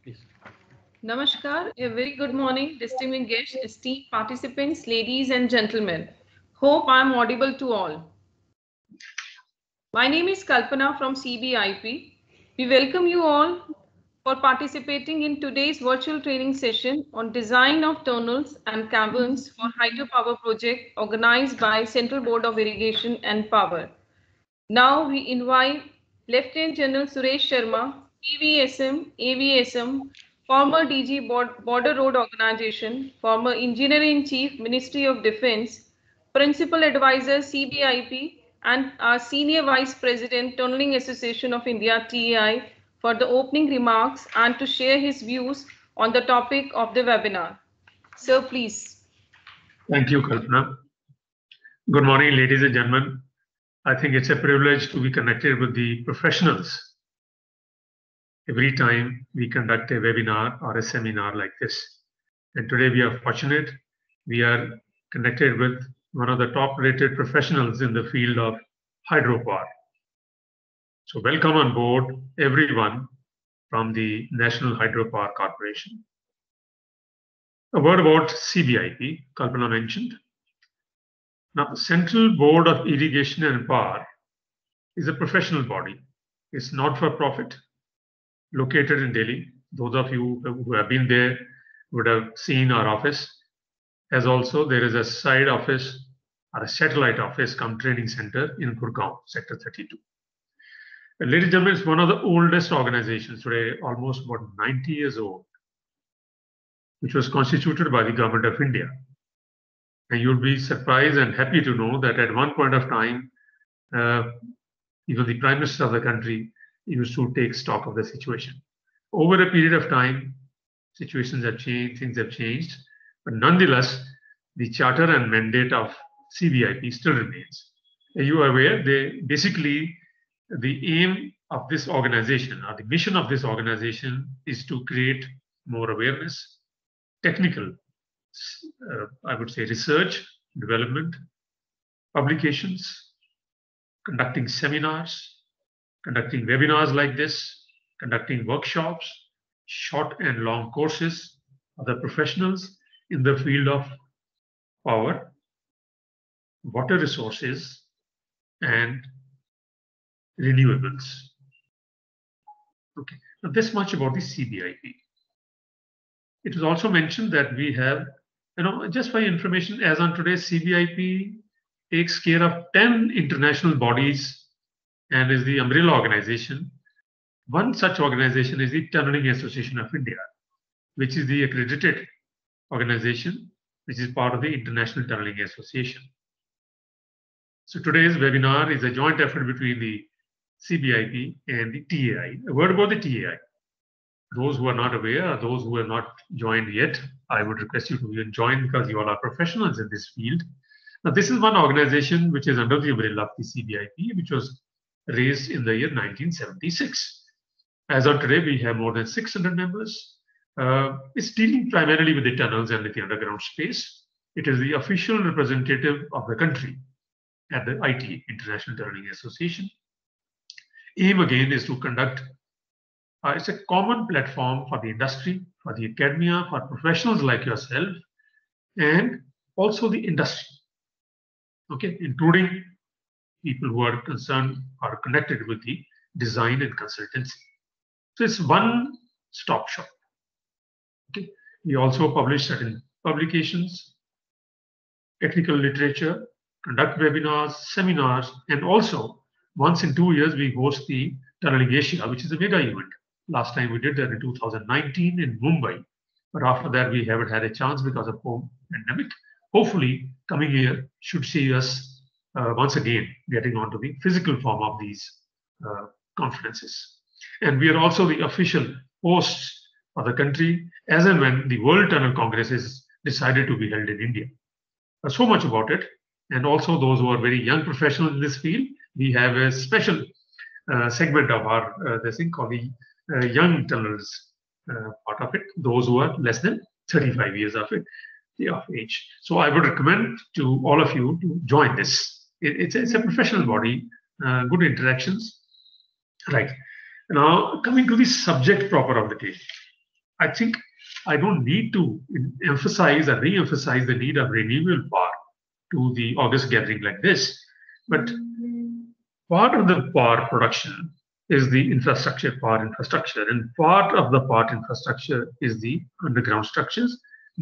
Please. Namaskar, a very good morning, distinguished guests, esteemed participants, ladies and gentlemen. Hope I am audible to all. My name is Kalpana from CBIP. We welcome you all for participating in today's virtual training session on design of tunnels and caverns for hydropower project organized by Central Board of Irrigation and Power. Now we invite Lieutenant General Suresh Sharma, PVSM, AVSM, former DG Border Road Organization, former Engineer-in-Chief, Ministry of Defense, Principal Advisor, CBIP, and our Senior Vice President, Tunneling Association of India, TAI, for the opening remarks and to share his views on the topic of the webinar. Sir, please. Thank you, Kalpana. Good morning, ladies and gentlemen. I think it's a privilege to be connected with the professionals every time we conduct a webinar or a seminar like this. And today we are fortunate. We are connected with one of the top-rated professionals in the field of hydropower. So welcome on board, everyone from the National Hydropower Corporation. A word about CBIP, Kalpana mentioned. Now, the Central Board of Irrigation and Power is a professional body. It's not for profit, located in Delhi. Those of you who have been there would have seen our office. As also, there is a side office or a satellite office come training center in Gurgaon, Sector 32. Ladies and gentlemen, it's one of the oldest organizations today, almost about 90 years old, which was constituted by the Government of India. And you'll be surprised and happy to know that at one point of time, even the Prime Minister of the country used to take stock of the situation. Over a period of time, situations have changed, things have changed, but nonetheless, the charter and mandate of CBIP still remains. Are you aware? Basically, the aim of this organization or the mission of this organization is to create more awareness, technical, I would say research, development, publications, conducting seminars, conducting webinars like this, conducting workshops, short and long courses of the professionals in the field of power, water resources, and renewables. Okay, now this much about the CBIP. It was also mentioned that we have, just for your information, as on today, CBIP takes care of 10 international bodies and is the umbrella organization. One such organization is the Tunneling Association of India, which is the accredited organization, which is part of the International Tunneling Association. So today's webinar is a joint effort between the CBIP and the TAI. A word about the TAI. Those who are not aware, or those who have not joined yet, I would request you to join because you all are professionals in this field. Now, this is one organization which is under the umbrella of the CBIP, which was raised in the year 1976. As of today, we have more than 600 members. It's dealing primarily with the tunnels and with the underground space. It is the official representative of the country at the IT, International Tunneling Association. Aim again is to conduct it's a common platform for the industry, for the academia, for professionals like yourself, and also the industry, okay, including people who are concerned or connected with the design and consultancy. So it's one-stop shop. Okay, we also publish certain publications, technical literature, conduct webinars, seminars, and also once in 2 years we host the Tunneling Asia, which is a mega event. Last time we did that in 2019 in Mumbai, but after that we haven't had a chance because of the pandemic. Hopefully, coming year should see us once again getting onto the physical form of these conferences. And we are also the official hosts of the country as and when the World Tunnel Congress is decided to be held in India. So much about it. And also those who are very young professionals in this field, we have a special segment of our this thing called the young tunnels part of it, those who are less than 35 years of age. So I would recommend to all of you to join this. It's a professional body, good interactions. Right. Now, coming to the subject proper of the day. I think I don't need to emphasize or re-emphasize the need of renewable power to the August gathering like this. But part of the power production is the power infrastructure, and part of the power infrastructure is the underground structures,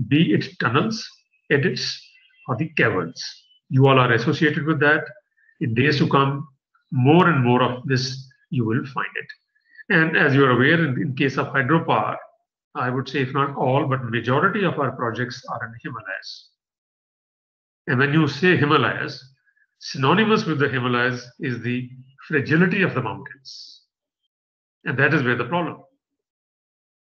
be it tunnels, adits, or the caverns. You all are associated with that. In days to come, more and more of this you will find it. And as you are aware, in case of hydropower, I would say if not all, but majority of our projects are in the Himalayas. And when you say Himalayas, synonymous with the Himalayas is the fragility of the mountains. And that is where the problem.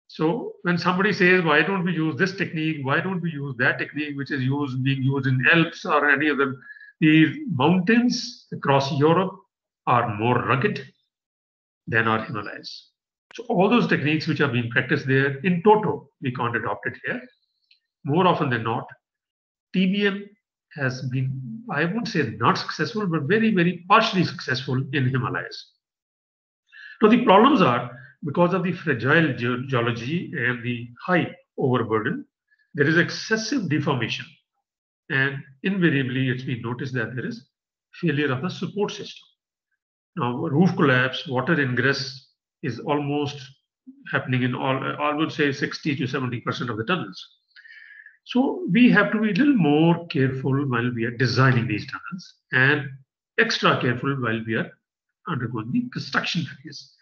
So when somebody says, why don't we use this technique? Why don't we use that technique, which is being used in Alps or any other? The mountains across Europe are more rugged than our Himalayas. So all those techniques which are being practiced there, in toto, we can't adopt it here. More often than not, TBM has been, I won't say not successful, but very, very partially successful in Himalayas. Now the problems are because of the fragile geology and the high overburden, there is excessive deformation. And invariably, it's been noticed that there is failure of the support system. Now, roof collapse, water ingress is almost happening in all, I would say 60 to 70% of the tunnels. So we have to be a little more careful while we are designing these tunnels and extra careful while we are undergoing the construction phase.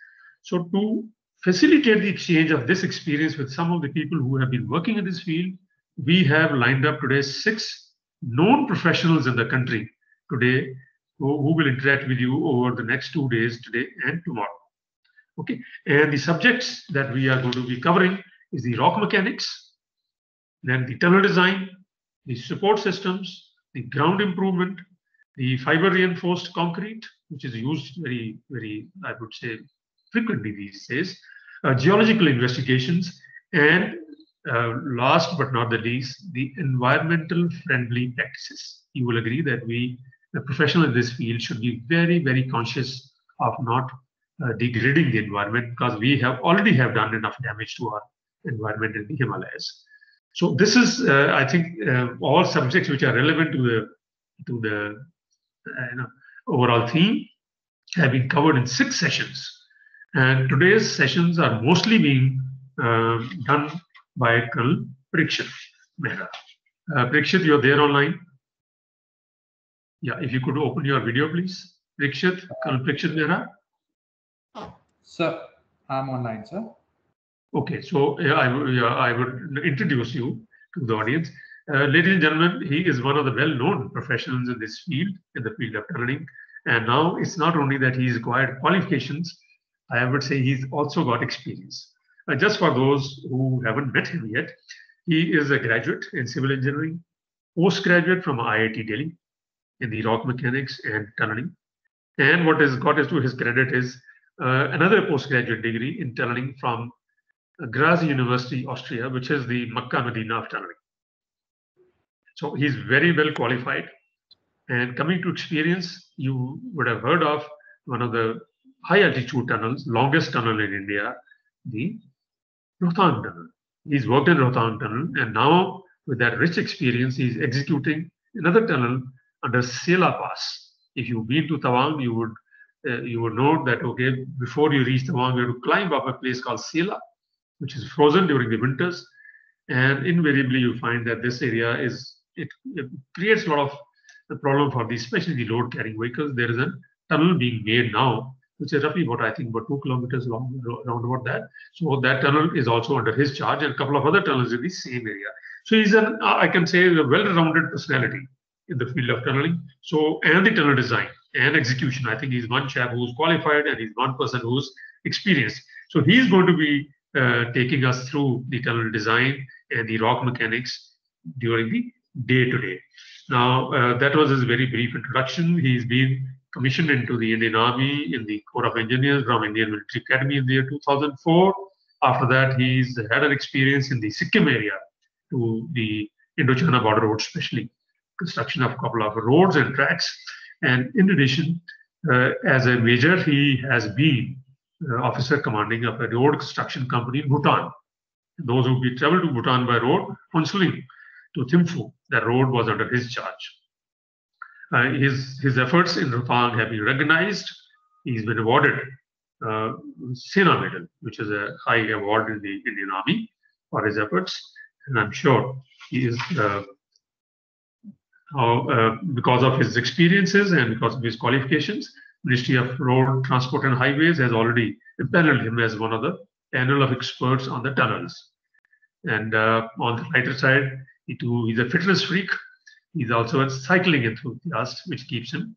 So to facilitate the exchange of this experience with some of the people who have been working in this field, we have lined up today 6 known professionals in the country today who will interact with you over the next 2 days, today and tomorrow. Okay, and the subjects that we are going to be covering is the rock mechanics, then the tunnel design, the support systems, the ground improvement, the fiber reinforced concrete, which is used very, very, I would say, frequently these days, geological investigations, and last but not the least, the environmental friendly practices. You will agree that we, the professional in this field, should be very, very conscious of not degrading the environment, because we have already done enough damage to our environment in the Himalayas. So this is, I think, all subjects which are relevant to the overall theme have been covered in 6 sessions. And today's sessions are mostly being done by Colonel Parikshit Mehra. Parikshit, you're there online? Yeah, if you could open your video, please. Parikshit, Colonel Parikshit Mehra. Sir, I'm online, sir. Okay, so I would introduce you to the audience. Ladies and gentlemen, he is one of the well-known professionals in this field, in the field of tunneling. And now it's not only that he's acquired qualifications, I would say he's also got experience. Just for those who haven't met him yet, he is a graduate in civil engineering, postgraduate from IIT Delhi in the rock mechanics and tunneling. And what has got to his credit is another postgraduate degree in tunneling from Graz University, Austria, which is the Makkah Medina of tunneling. So he's very well qualified. And coming to experience, you would have heard of one of the high altitude tunnels, longest tunnel in India, the Rohtang Tunnel. He's worked in Rohtang Tunnel, and now with that rich experience, he's executing another tunnel under Sela Pass. If you've been to Tawang, you would know that, okay, before you reach Tawang, you have to climb up a place called Sela, which is frozen during the winters. And invariably, you find that this area it creates a lot of the problem for these, especially the load carrying vehicles. There is a tunnel being made now, which is roughly about, I think, about 2 kilometers long, around about that. So that tunnel is also under his charge, and a couple of other tunnels in the same area. So he's an, I can say, a well-rounded personality in the field of tunneling. So, and the tunnel design and execution. I think he's one chap who's qualified, and he's one person who's experienced. So he's going to be taking us through the tunnel design and the rock mechanics during the day-to-day. Now, that was his very brief introduction. He's been commissioned into the Indian Army in the Corps of Engineers from Indian Military Academy in the year 2004. After that, he's had an experience in the Sikkim area to the Indo-China border road, especially construction of a couple of roads and tracks. And in addition, as a major, he has been officer commanding of a road construction company in Bhutan. Those who traveled to Bhutan by road, Phuntsholing to Thimphu, the road was under his charge. His efforts in Rohtang have been recognized. He's been awarded Sena Medal, which is a high award in the Indian Army for his efforts. And I'm sure he is, because of his experiences and because of his qualifications, Ministry of Road Transport and Highways has already empaneled him as one of the panel of experts on the tunnels. And on the lighter side, he's a fitness freak. He's also a cycling enthusiast, which keeps him,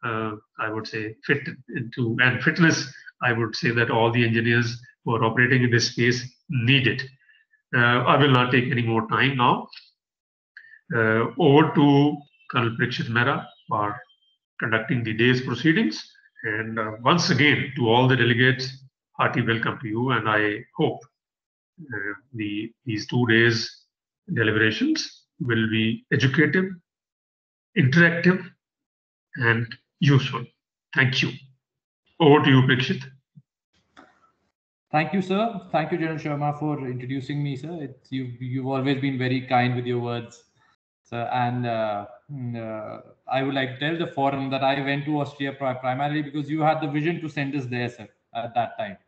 I would say, fit into, and fitness, I would say that all the engineers who are operating in this space need it. I will not take any more time now. Over to Colonel Parikshit Mehra for conducting the day's proceedings. And once again, to all the delegates, hearty welcome to you. And I hope these 2 days deliberations will be educative, interactive, and useful. Thank you. Over to you, Parikshit. Thank you, sir. Thank you, General Sharma, for introducing me, sir. You've always been very kind with your words, sir. And I would like to tell the forum that I went to Austria primarily because you had the vision to send us there, sir, at that time.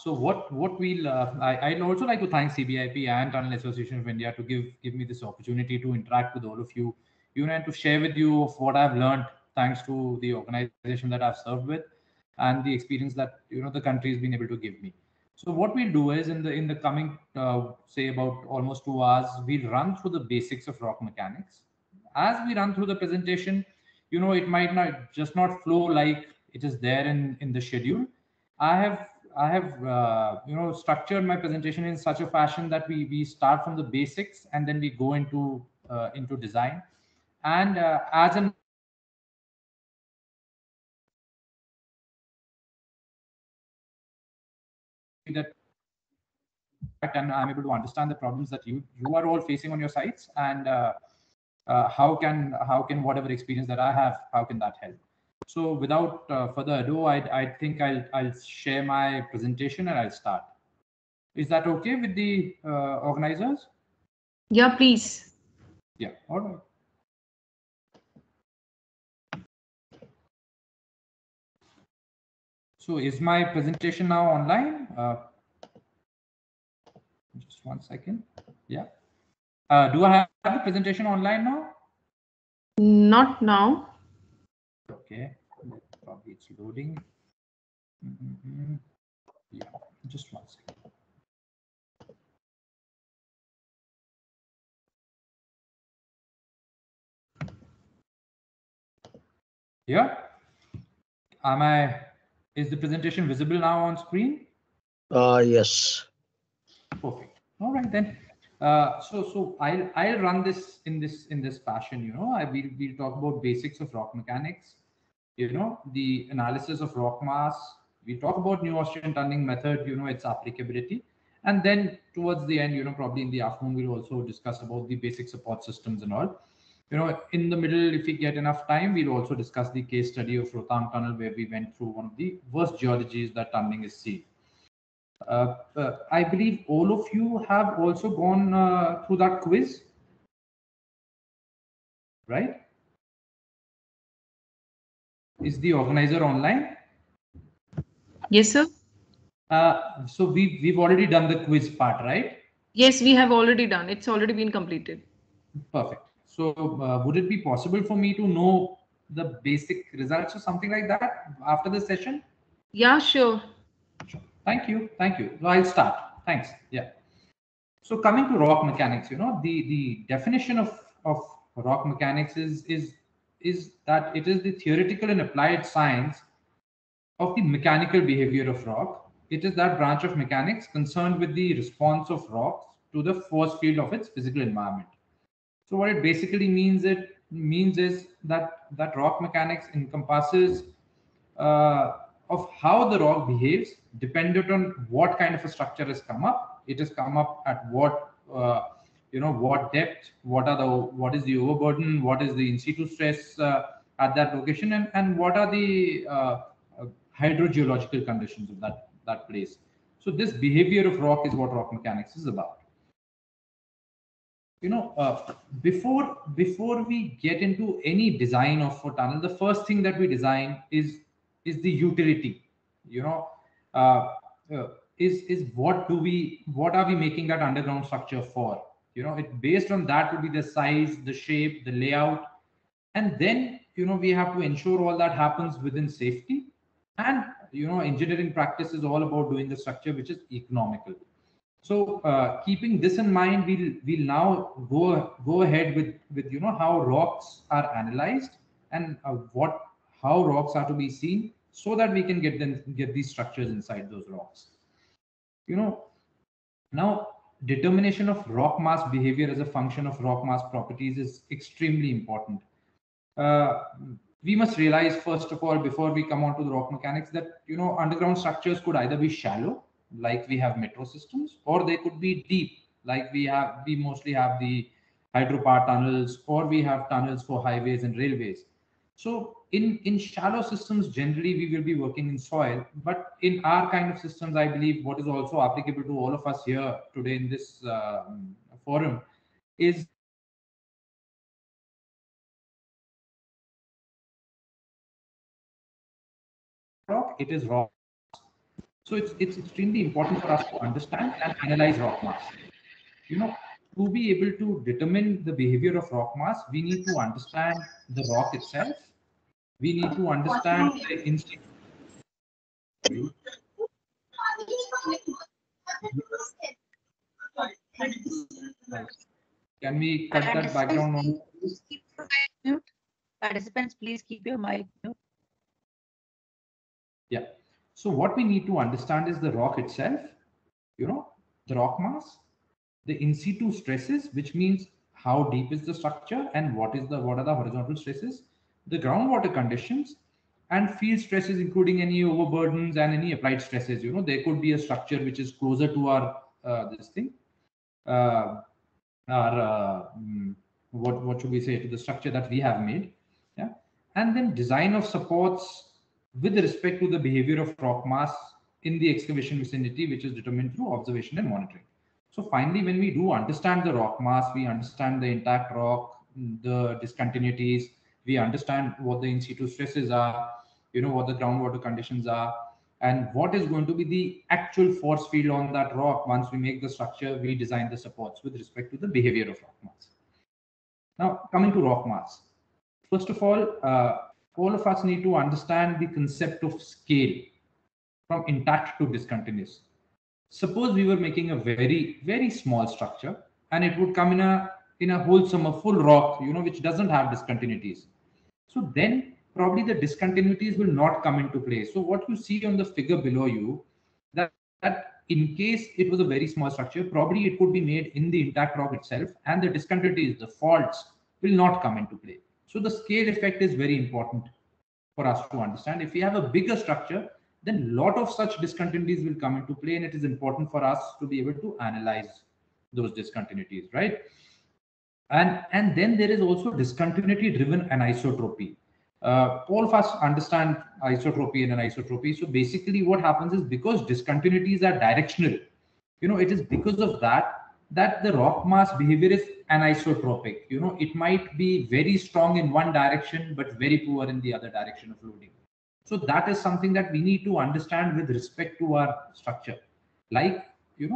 So what we'll I'd also like to thank CBIP and Tunnel Association of India to give me this opportunity to interact with all of you, and to share with you of what I've learned thanks to the organization that I've served with and the experience that the country has been able to give me. So what we'll do is in the coming say about almost 2 hours, we'll run through the basics of rock mechanics. As we run through the presentation, it might not flow like it is there in the schedule. I have structured my presentation in such a fashion that we start from the basics and then we go into design. And as an that and I'm able to understand the problems that you are all facing on your sites, and how can whatever experience that I have, how can that help? So without further ado, I think I'll share my presentation and I'll start. Is that okay with the organizers? Yeah, please. Yeah, all right. So is my presentation now online? Just 1 second. Yeah. Do I have the presentation online now? Not now. Okay. Probably it's loading. Yeah, just 1 second. Yeah. Is the presentation visible now on screen? Yes. Perfect. All right then. So I'll run this in this fashion. We'll talk about basics of rock mechanics. The analysis of rock mass. We talk about New Austrian tunneling method. Its applicability, and then towards the end, probably in the afternoon, we'll also discuss about the basic support systems and all. In the middle, if we get enough time, we'll also discuss the case study of Rohtang Tunnel, where we went through one of the worst geologies that tunneling is seen. I believe all of you have also gone through that quiz, right? Is the organizer online? Yes, sir. So we've already done the quiz part, right? Yes, we have already done. It's already been completed. Perfect. So would it be possible for me to know the basic results or something like that after the session? Yeah, sure. Sure. Thank you. So I'll start. Thanks. Yeah. So coming to rock mechanics, the definition of rock mechanics is that it is the theoretical and applied science of the mechanical behavior of rock. It is that branch of mechanics concerned with the response of rocks to the force field of its physical environment. So what it basically means is that rock mechanics encompasses of how the rock behaves dependent on what kind of a structure has come up. It has come up at what what depth, what is the overburden, what is the in situ stress at that location, and what are the hydrogeological conditions of that place. So this behavior of rock is what rock mechanics is about. Before we get into any design of a tunnel, the first thing that we design is the utility. Uh, uh, is what are we making that underground structure for? Based on that would be the size, the shape, the layout, and then we have to ensure all that happens within safety. And engineering practice is all about doing the structure which is economical. So keeping this in mind, we'll now go ahead with how rocks are analyzed and how rocks are to be seen, so that we can get these structures inside those rocks. Now determination of rock mass behavior as a function of rock mass properties is extremely important. We must realize, first of all, before we come on to the rock mechanics, that underground structures could either be shallow, like we have metro systems, or they could be deep, like we mostly have the hydropower tunnels, or we have tunnels for highways and railways. So in shallow systems, generally we will be working in soil, but in our kind of systems, I believe what is also applicable to all of us here today in this forum is rock, it is rock. So it's extremely important for us to understand and analyze rock mass. To be able to determine the behavior of rock mass, we need to understand the rock itself. We need to understand the instinct. Can we cut that background on? Participants, please keep your mic mute. Yeah. So what we need to understand is the rock itself, the rock mass, the in situ stresses, which means how deep is the structure and what are the horizontal stresses, the groundwater conditions, and field stresses, including any overburdens and any applied stresses. There could be a structure which is closer to our what should we say, to the structure that we have made. Yeah. And then design of supports with respect to the behavior of rock mass in the excavation vicinity, which is determined through observation and monitoring. So finally, when we do understand the rock mass, we understand the intact rock, the discontinuities, we understand what the in situ stresses are, what the groundwater conditions are, and what is going to be the actual force field on that rock. Once we make the structure, we design the supports with respect to the behavior of rock mass. Now, coming to rock mass. First of all of us need to understand the concept of scale from intact to discontinuous. Suppose we were making a very, very small structure, and it would come in a wholesome, a full rock, which doesn't have discontinuities. So then probably the discontinuities will not come into play. So what you see on the figure below you, that in case it was a very small structure, probably it could be made in the intact rock itself, and the discontinuities, the faults, will not come into play. So the scale effect is very important for us to understand. If we have a bigger structure, then a lot of such discontinuities will come into play, and it is important for us to be able to analyze those discontinuities, right? And then there is also discontinuity driven anisotropy. All of us understand isotropy and anisotropy. So basically what happens is, because discontinuities are directional, it is because of that the rock mass behavior is anisotropic. It might be very strong in one direction, but very poor in the other direction of loading. So that is something that we need to understand with respect to our structure. Like,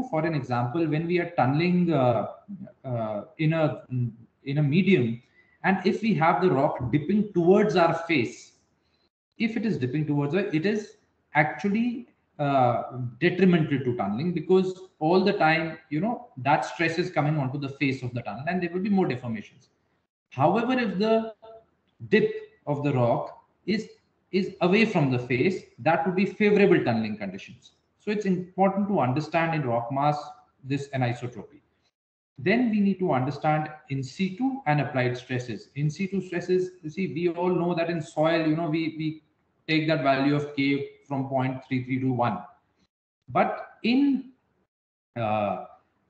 for an example, when we are tunneling in a medium, and if we have the rock dipping towards our face, if it is dipping towards us, it is actually detrimental to tunneling, because all the time, that stress is coming onto the face of the tunnel, and there will be more deformations. However, if the dip of the rock is away from the face, that would be favorable tunneling conditions. So it's important to understand in rock mass this anisotropy. Then we need to understand in situ and applied stresses. In situ stresses, you see, we all know that in soil, we take that value of K from 0.33 to 1. But in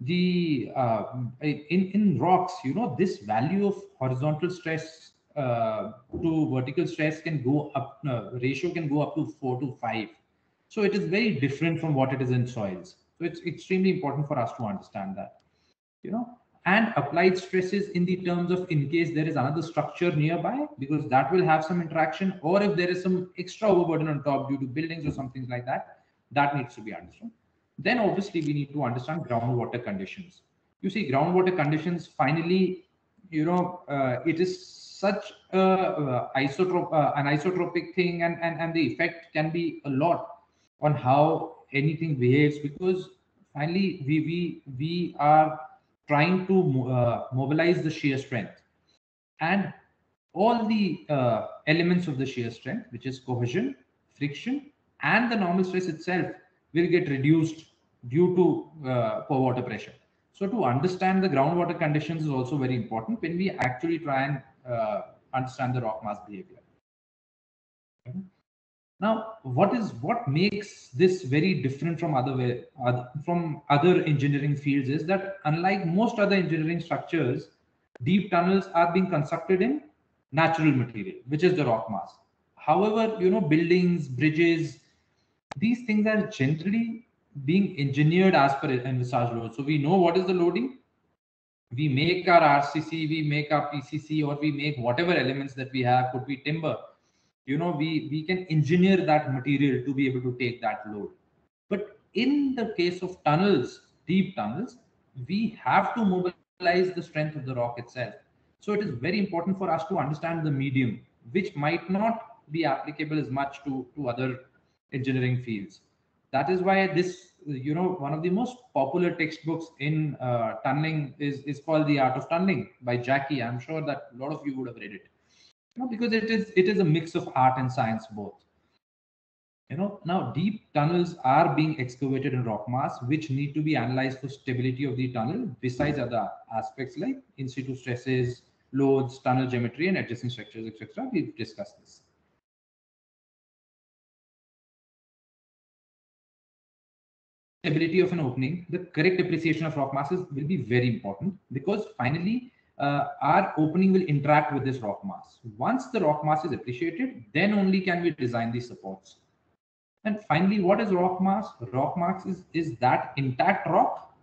in rocks, this value of horizontal stress to vertical stress can go up, ratio can go up to 4 to 5. So it is very different from what it is in soils. So it's extremely important for us to understand that, and applied stresses in the terms of in case there is another structure nearby, because that will have some interaction, or if there is some extra overburden on top due to buildings or something like that, that needs to be understood. Then obviously we need to understand groundwater conditions. You see, groundwater conditions, finally, it is such an isotropic thing, and the effect can be a lot on how anything behaves, because finally we are trying to mobilize the shear strength, and all the elements of the shear strength, which is cohesion, friction, and the normal stress itself, will get reduced due to poor water pressure. So to understand the groundwater conditions is also very important when we actually try and understand the rock mass behavior. Okay. Now, what makes this very different from other engineering fields is that, unlike most other engineering structures, deep tunnels are being constructed in natural material, which is the rock mass. However, buildings, bridges, these things are generally being engineered as per envisaged load. So we know what is the loading. We make our RCC, we make our PCC, or we make whatever elements that we have, could be timber. We can engineer that material to be able to take that load. But in the case of tunnels, deep tunnels, we have to mobilize the strength of the rock itself. So it is very important for us to understand the medium, which might not be applicable as much to other engineering fields. That is why this, one of the most popular textbooks in tunneling is called The Art of Tunneling by Jackie. I'm sure that a lot of you would have read it. Because it is a mix of art and science both. Now deep tunnels are being excavated in rock mass, which need to be analyzed for stability of the tunnel, besides other aspects like in situ stresses, loads, tunnel geometry, and adjacent structures, etc. We've discussed this. Stability of an opening, the correct appreciation of rock masses will be very important, because finally our opening will interact with this rock mass. Once the rock mass is appreciated, then only can we design these supports. And finally, what is rock mass? Rock mass is that intact rock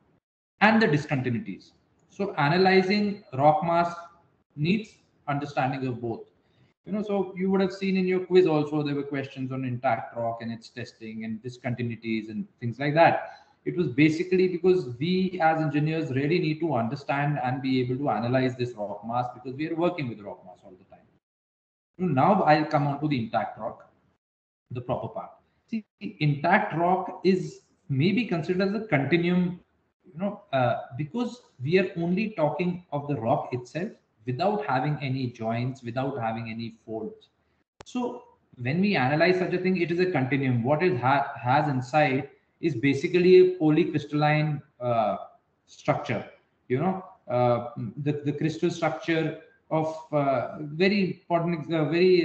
and the discontinuities. So analyzing rock mass needs understanding of both. So you would have seen in your quiz also, there were questions on intact rock and its testing and discontinuities and things like that. It was basically because we as engineers really need to understand and be able to analyze this rock mass, because we are working with rock mass all the time. Now I'll come on to the intact rock, the proper part. See, intact rock is maybe considered as a continuum, because we are only talking of the rock itself without having any joints, without having any folds. So when we analyze such a thing, it is a continuum. What it has inside is basically a polycrystalline structure. The crystal structure of very important, very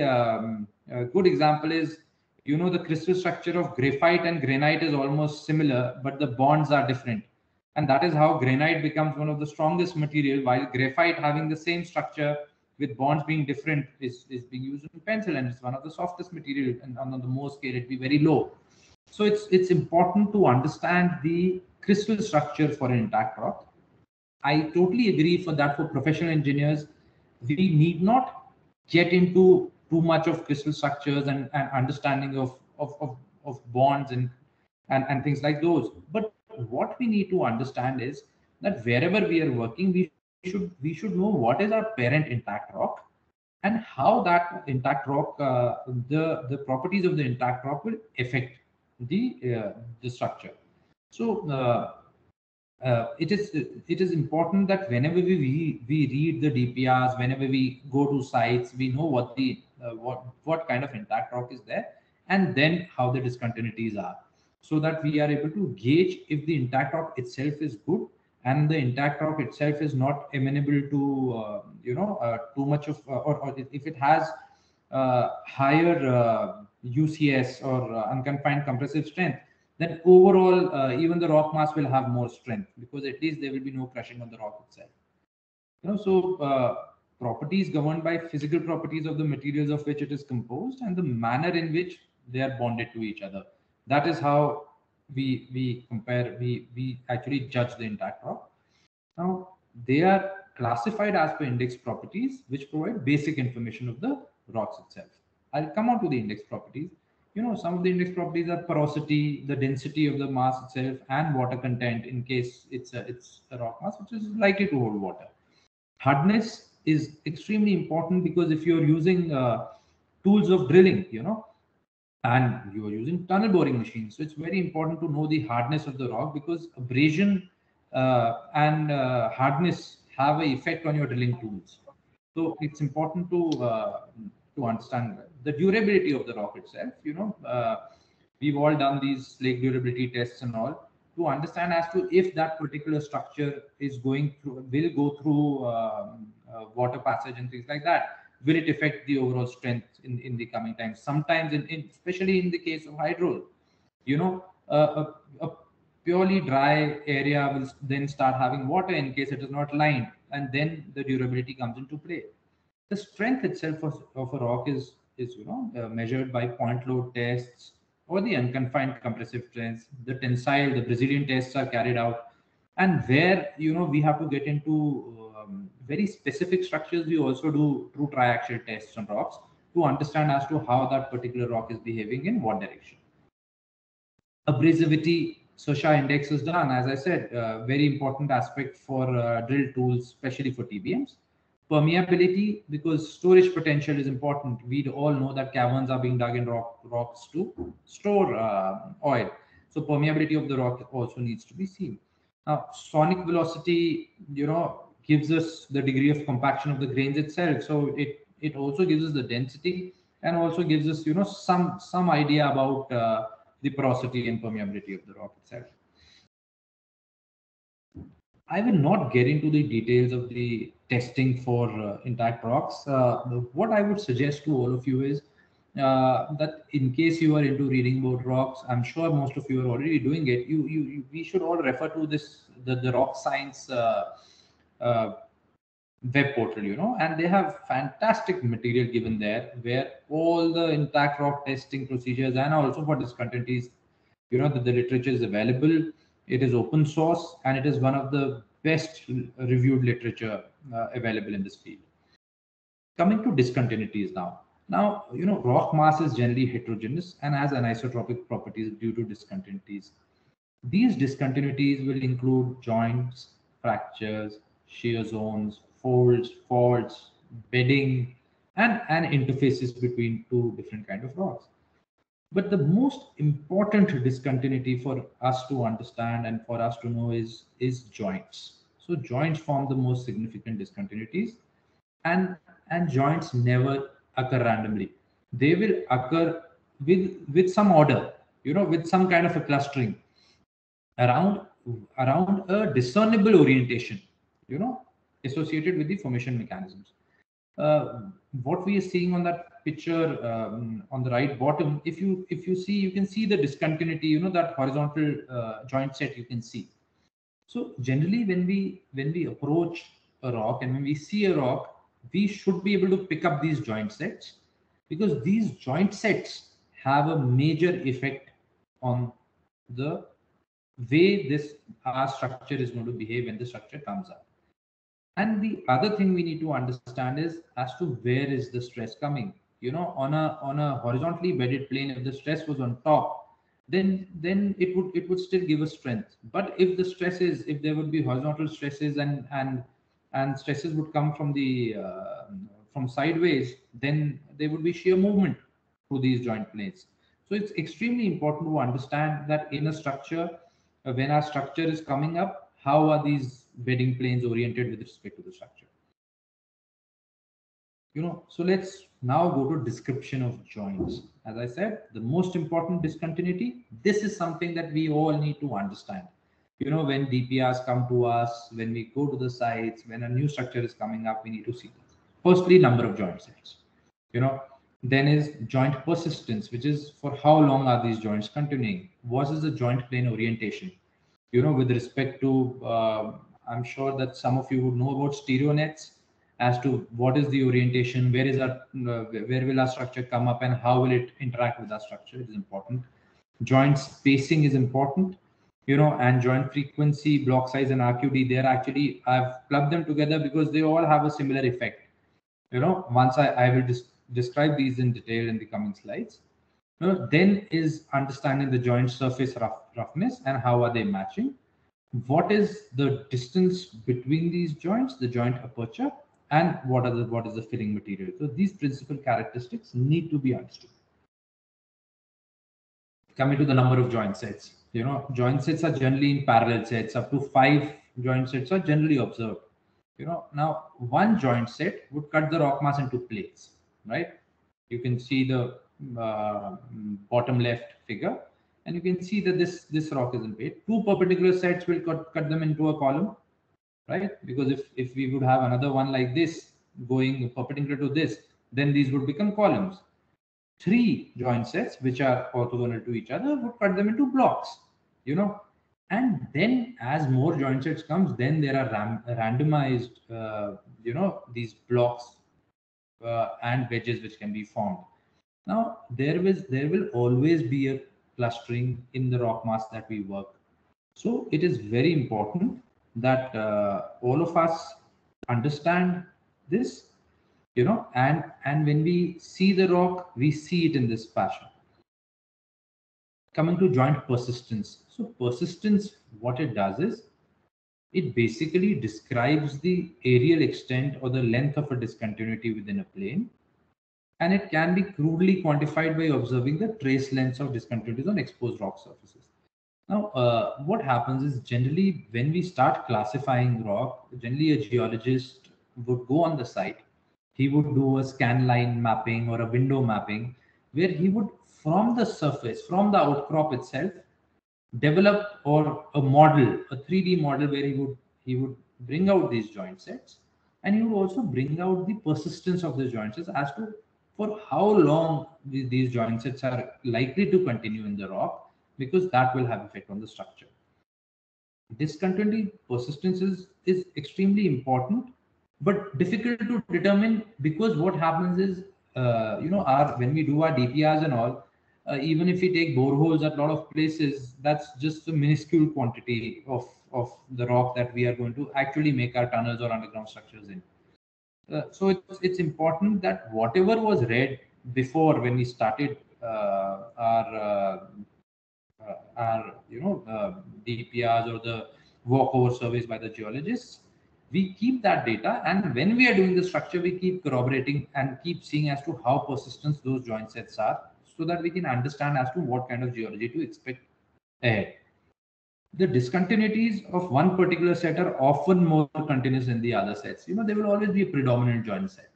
good example is, the crystal structure of graphite and granite is almost similar, but the bonds are different. And that is how granite becomes one of the strongest material, while graphite, having the same structure with bonds being different, is being used in pencil, and it's one of the softest material, and on the Mohs scale it be very low. So it's important to understand the crystal structure for an intact rock. I totally agree for professional engineers, we need not get into too much of crystal structures and understanding of bonds and things like those. But what we need to understand is that wherever we are working, we should know what is our parent intact rock, and how that intact rock, the properties of the intact rock will affect the structure. So it is important that whenever we read the DPRs, whenever we go to sites, we know what the what kind of intact rock is there, and then how the discontinuities are, so that we are able to gauge if the intact rock itself is good, and the intact rock itself is not amenable to too much of or if it has higher UCS or unconfined compressive strength, then overall even the rock mass will have more strength, because at least there will be no crushing on the rock itself. So properties governed by physical properties of the materials of which it is composed, and the manner in which they are bonded to each other. That is how we compare, we actually judge the intact rock. Now, they are classified as per index properties, which provide basic information of the rocks itself. I'll come on to the index properties. Some of the index properties are porosity, the density of the mass itself, and water content in case it's a rock mass which is likely to hold water. Hardness is extremely important because if you're using tools of drilling, and you are using tunnel boring machines, so it's very important to know the hardness of the rock, because abrasion and hardness have an effect on your drilling tools. So it's important to understand the durability of the rock itself. We've all done these lake durability tests and all to understand as to if that particular structure is will go through water passage and things like that. Will it affect the overall strength in the coming times? Sometimes, especially in the case of hydro, a purely dry area will then start having water in case it is not lined, and then the durability comes into play. The strength itself of a rock is measured by point load tests or the unconfined compressive strength. The tensile, the Brazilian tests are carried out, and where we have to get into very specific structures. We also do true triaxial tests on rocks to understand as to how that particular rock is behaving in what direction. Abrasivity, Sosha index is done, as I said, very important aspect for drill tools, especially for TBMs. Permeability, because storage potential is important. We all know that caverns are being dug in rocks to store oil. So permeability of the rock also needs to be seen. Now, sonic velocity, gives us the degree of compaction of the grains itself. So it also gives us the density and also gives us, some idea about the porosity and permeability of the rock itself. I will not get into the details of the testing for intact rocks. What I would suggest to all of you is that in case you are into reading about rocks, I'm sure most of you are already doing it. We should all refer to the Rock Science web portal, and they have fantastic material given there where all the intact rock testing procedures and also for discontinuities, that the literature is available. It is open source and it is one of the best reviewed literature available in this field. Coming to discontinuities now. Now, rock mass is generally heterogeneous and has anisotropic properties due to discontinuities. These discontinuities will include joints, fractures, shear zones, folds, faults, bedding, and interfaces between two different kinds of rocks. But the most important discontinuity for us to understand and for us to know is joints. So joints form the most significant discontinuities, and joints never occur randomly. They will occur with some order, with some kind of a clustering around a discernible orientation, associated with the formation mechanisms. What we are seeing on that picture on the right bottom, if you see, you can see the discontinuity, that horizontal joint set you can see. So generally when we approach a rock and when we see a rock, we should be able to pick up these joint sets, because these joint sets have a major effect on the way our structure is going to behave when the structure comes up. And the other thing we need to understand is as to where is the stress coming. On a horizontally bedded plane, if the stress was on top, then it would still give us strength. But if the stresses, if there would be horizontal stresses and stresses would come from the from sideways, then there would be shear movement through these joint planes. So it's extremely important to understand that in a structure, when our structure is coming up, how are these bedding planes oriented with respect to the structure? So let's now go to description of joints. As I said, the most important discontinuity, this is something that we all need to understand. When DPRs come to us, when we go to the sites, when a new structure is coming up, we need to see this. Firstly, number of joint sets. Then is joint persistence, which is for how long are these joints continuing? What is the joint plane orientation? With respect to, I'm sure that some of you would know about stereo nets as to what is the orientation, where will our structure come up and how will it interact with our structure. It is important. Joint spacing is important, and joint frequency, block size, and RQD. They're actually, I've clubbed them together because they all have a similar effect. Once I will describe these in detail in the coming slides. Then is understanding the joint surface roughness and how are they matching. What is the distance between these joints, the joint aperture, and what is the filling material. So these principal characteristics need to be understood. Coming to the number of joint sets, joint sets are generally in parallel sets. Up to 5 joint sets are generally observed. Now one joint set would cut the rock mass into plates, right? You can see the bottom left figure, and you can see that this rock is in plate. 2 perpendicular sets will cut them into a column, right? Because if we would have another one like this going perpendicular to this, then these would become columns. 3 joint sets which are orthogonal to each other would cut them into blocks, and then as more joint sets comes, then there are randomized these blocks and wedges which can be formed. Now there will always be a clustering in the rock mass that we work. So it is very important that all of us understand this, and when we see the rock, we see it in this fashion. Coming to joint persistence. So persistence, what it does is, it basically describes the areal extent or the length of a discontinuity within a plane. And it can be crudely quantified by observing the trace lengths of discontinuities on exposed rock surfaces. Now, what happens is, generally when we start classifying rock, generally a geologist would go on the site. He would do a scan line mapping or a window mapping, where he would, from the surface, from the outcrop itself, develop or a model, a 3D model, where he would bring out these joint sets, and he would also bring out the persistence of the joint sets as to for how long these joint sets are likely to continue in the rock, because that will have effect on the structure. Discontinuity persistence is extremely important, but difficult to determine, because what happens is, when we do our DPRs and all, even if we take boreholes at a lot of places, that's just a minuscule quantity of the rock that we are going to actually make our tunnels or underground structures in. So it's important that whatever was read before when we started our DPRs or the walkover surveys by the geologists, we keep that data, and when we are doing the structure, we keep corroborating and keep seeing as to how persistent those joint sets are, so that we can understand as to what kind of geology to expect ahead. The discontinuities of one particular set are often more continuous than the other sets. There will always be a predominant joint set,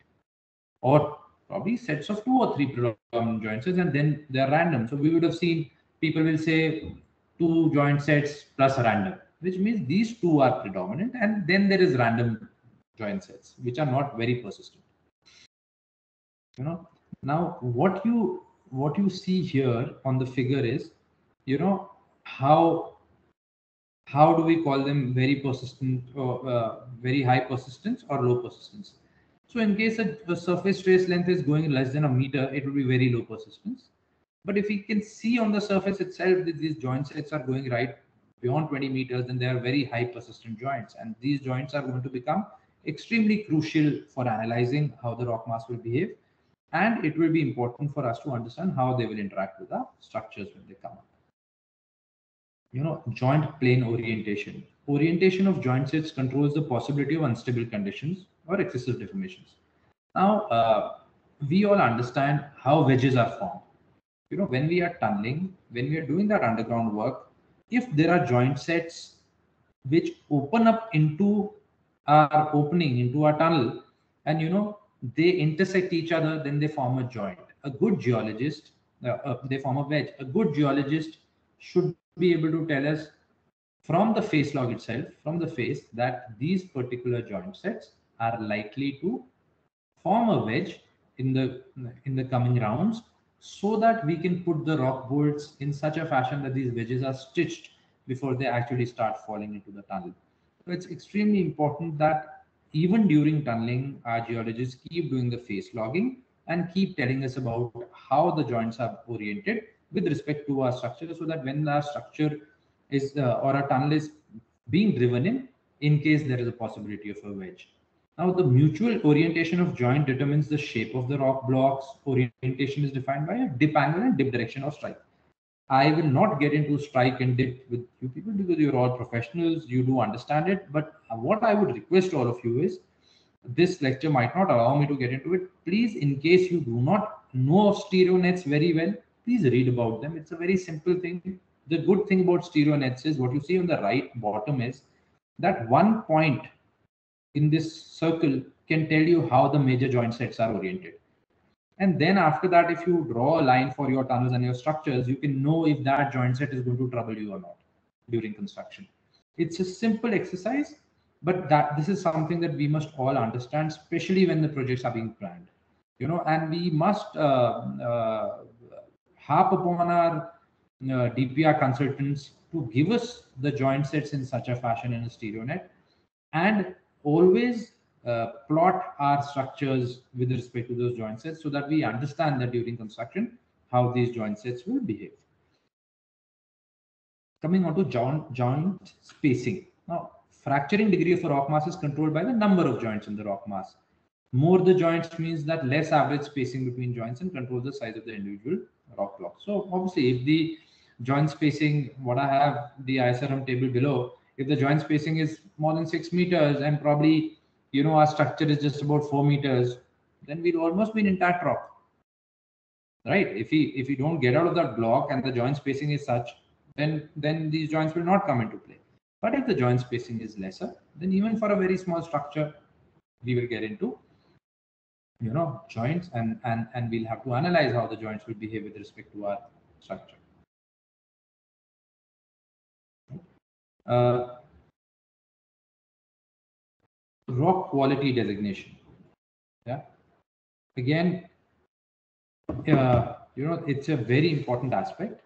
or probably sets of 2 or 3 predominant joint sets, and then they're random. So we would have seen people will say 2 joint sets plus random, which means these 2 are predominant, and then there is random joint sets which are not very persistent. Now what you see here on the figure is, how do we call them very persistent, or very high persistence or low persistence. So in case the surface trace length is going less than a meter, it will be very low persistence. But if we can see on the surface itself that these joint sets are going right beyond 20 meters, then they are very high persistent joints. And these joints are going to become extremely crucial for analyzing how the rock mass will behave. And it will be important for us to understand how they will interact with our structures when they come up. Joint plane orientation. Orientation of joint sets controls the possibility of unstable conditions or excessive deformations. Now, we all understand how wedges are formed. When we are tunneling, when we are doing that underground work, if there are joint sets which open up into our opening, into our tunnel, and they intersect each other, then they form a joint. A good geologist, they form a wedge. A good geologist should be able to tell us from the face log itself, from the face, that these particular joint sets are likely to form a wedge in the coming rounds, so that we can put the rock bolts in such a fashion that these wedges are stitched before they actually start falling into the tunnel. So it's extremely important that even during tunneling, our geologists keep doing the face logging and keep telling us about how the joints are oriented, with respect to our structure, so that when our structure is or a tunnel is being driven in case there is a possibility of a wedge. Now, the mutual orientation of joint determines the shape of the rock blocks. Orientation is defined by a dip angle and dip direction of strike. I will not get into strike and dip with you people because you're all professionals, you do understand it. But what I would request all of you is, this lecture might not allow me to get into it. Please, in case you do not know of stereo nets very well, please read about them. It's a very simple thing. The good thing about stereo nets is what you see on the right bottom is that one point in this circle can tell you how the major joint sets are oriented. And then after that, if you draw a line for your tunnels and your structures, you can know if that joint set is going to trouble you or not during construction. It's a simple exercise, but this is something that we must all understand, especially when the projects are being planned. And we must harp upon our DPR consultants to give us the joint sets in such a fashion in a stereo net, and always plot our structures with respect to those joint sets, so that we understand that during construction how these joint sets will behave. Coming on to joint spacing. Now, fracturing degree of a rock mass is controlled by the number of joints in the rock mass. More the joints means that less average spacing between joints and control the size of the individual rock block. So obviously, if the joint spacing, what I have the ISRM table below, if the joint spacing is more than 6 meters and probably our structure is just about 4 meters, then we'll almost be an intact rock, right? If we don't get out of that block and the joint spacing is such, then these joints will not come into play. But if the joint spacing is lesser, then even for a very small structure, we will get into joints, and we'll have to analyze how the joints will behave with respect to our structure. Rock quality designation. Yeah. Again, it's a very important aspect.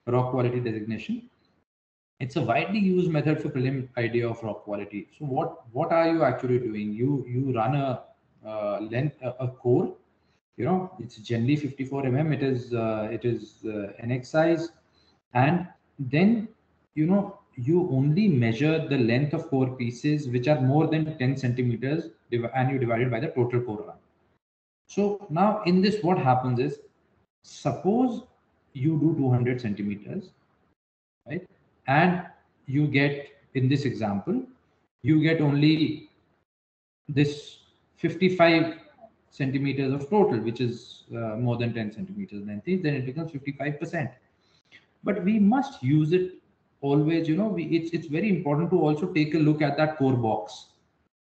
Rock quality designation. It's a widely used method for preliminary idea of rock quality. So what are you actually doing? You run a core. It's generally 54 mm. It is NX size, and then you only measure the length of core pieces which are more than 10 centimeters, and you divide it by the total core run. So now in this, what happens is, suppose you do 200 centimeters, right? And you get, in this example, you get only this 55 centimeters of total, which is more than 10 centimeters length, then it becomes 55%. But we must use it always, it's very important to also take a look at that core box.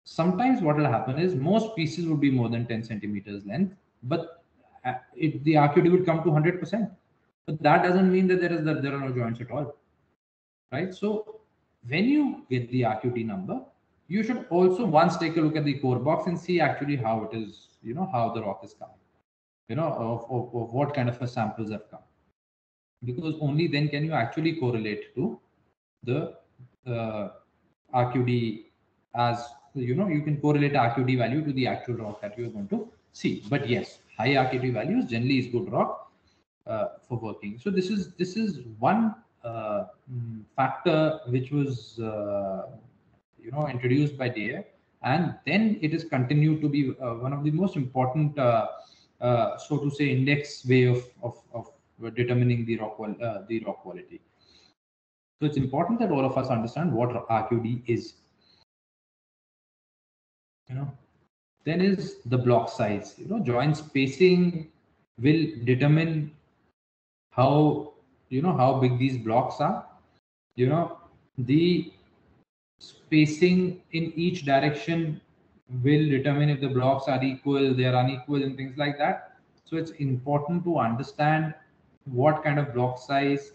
Sometimes what will happen is most pieces would be more than 10 centimeters length, but the RQD would come to 100%. But that doesn't mean that there are no joints at all, right? So when you get the RQD number, you should also once take a look at the core box and see actually how it is, how the rock is coming, of what kind of samples have come. Because only then can you actually correlate to the RQD, as you can correlate RQD value to the actual rock that you're going to see. But yes, high RQD values generally is good rock for working. So this is one factor which was introduced by DA, and then it is continued to be one of the most important so to say index way of determining the rock quality. So it's important that all of us understand what RQD is. Then is the block size. Joint spacing will determine how big these blocks are. The spacing in each direction will determine if the blocks are equal, they are unequal, and things like that. So it's important to understand what kind of block size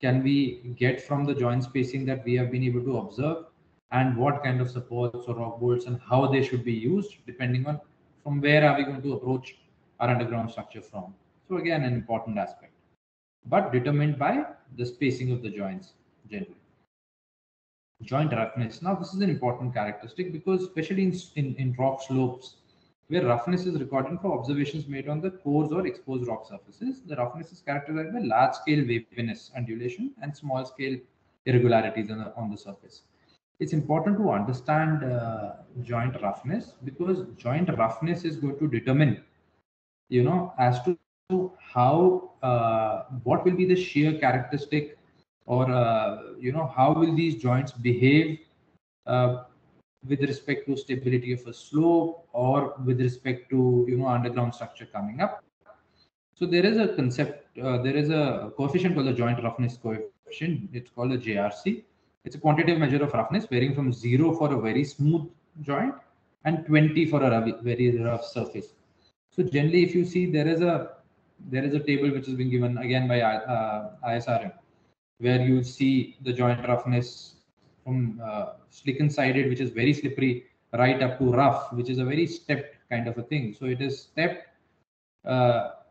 can we get from the joint spacing that we have been able to observe, and what kind of supports or rock bolts and how they should be used, depending on from where are we going to approach our underground structure from. So again, an important aspect, but determined by the spacing of the joints generally. Joint roughness. Now, this is an important characteristic because especially in rock slopes, where roughness is recorded for observations made on the cores or exposed rock surfaces. The roughness is characterized by large-scale waviness, undulation, and small-scale irregularities on the surface. It's important to understand joint roughness, because joint roughness is going to determine, as to how what will be the shear characteristic, or how will these joints behave uh, with respect to stability of a slope, or with respect to underground structure coming up. So there is a concept, there is a coefficient called the joint roughness coefficient. It's called a JRC. It's a quantitative measure of roughness, varying from 0 for a very smooth joint and 20 for a very rough surface. So generally, if you see, there is a table which has been given again by ISRM, where you see the joint roughness from slicken sided, which is very slippery, right up to rough, which is a very stepped kind of a thing. So it is stepped.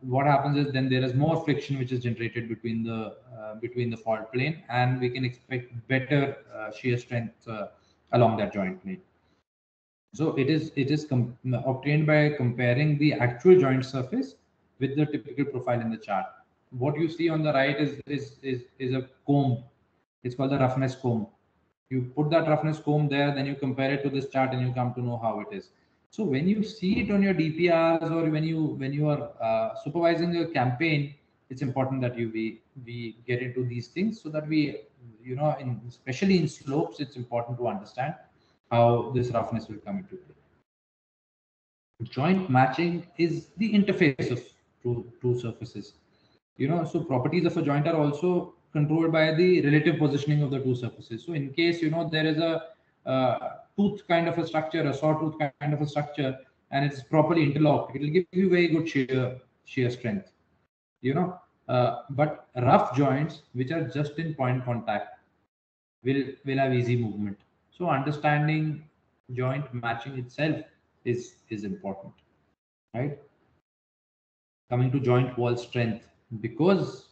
What happens is then there is more friction which is generated between the fault plane, and we can expect better shear strength along that joint plane. So it is obtained by comparing the actual joint surface with the typical profile in the chart. What you see on the right is a comb. It's called the roughness comb. You put that roughness comb there, then you compare it to this chart, and you come to know how it is. So when you see it on your DPRs, or when you are supervising a campaign, it's important that we get into these things, so that we, especially in slopes, it's important to understand how this roughness will come into play. Joint matching is the interface of two surfaces. So properties of a joint are also controlled by the relative positioning of the two surfaces. So in case there is a tooth kind of a structure, a sawtooth kind of a structure, and it's properly interlocked, it will give you very good shear strength. But rough joints which are just in point contact will have easy movement. So understanding joint matching itself is important, right? Coming to joint wall strength, because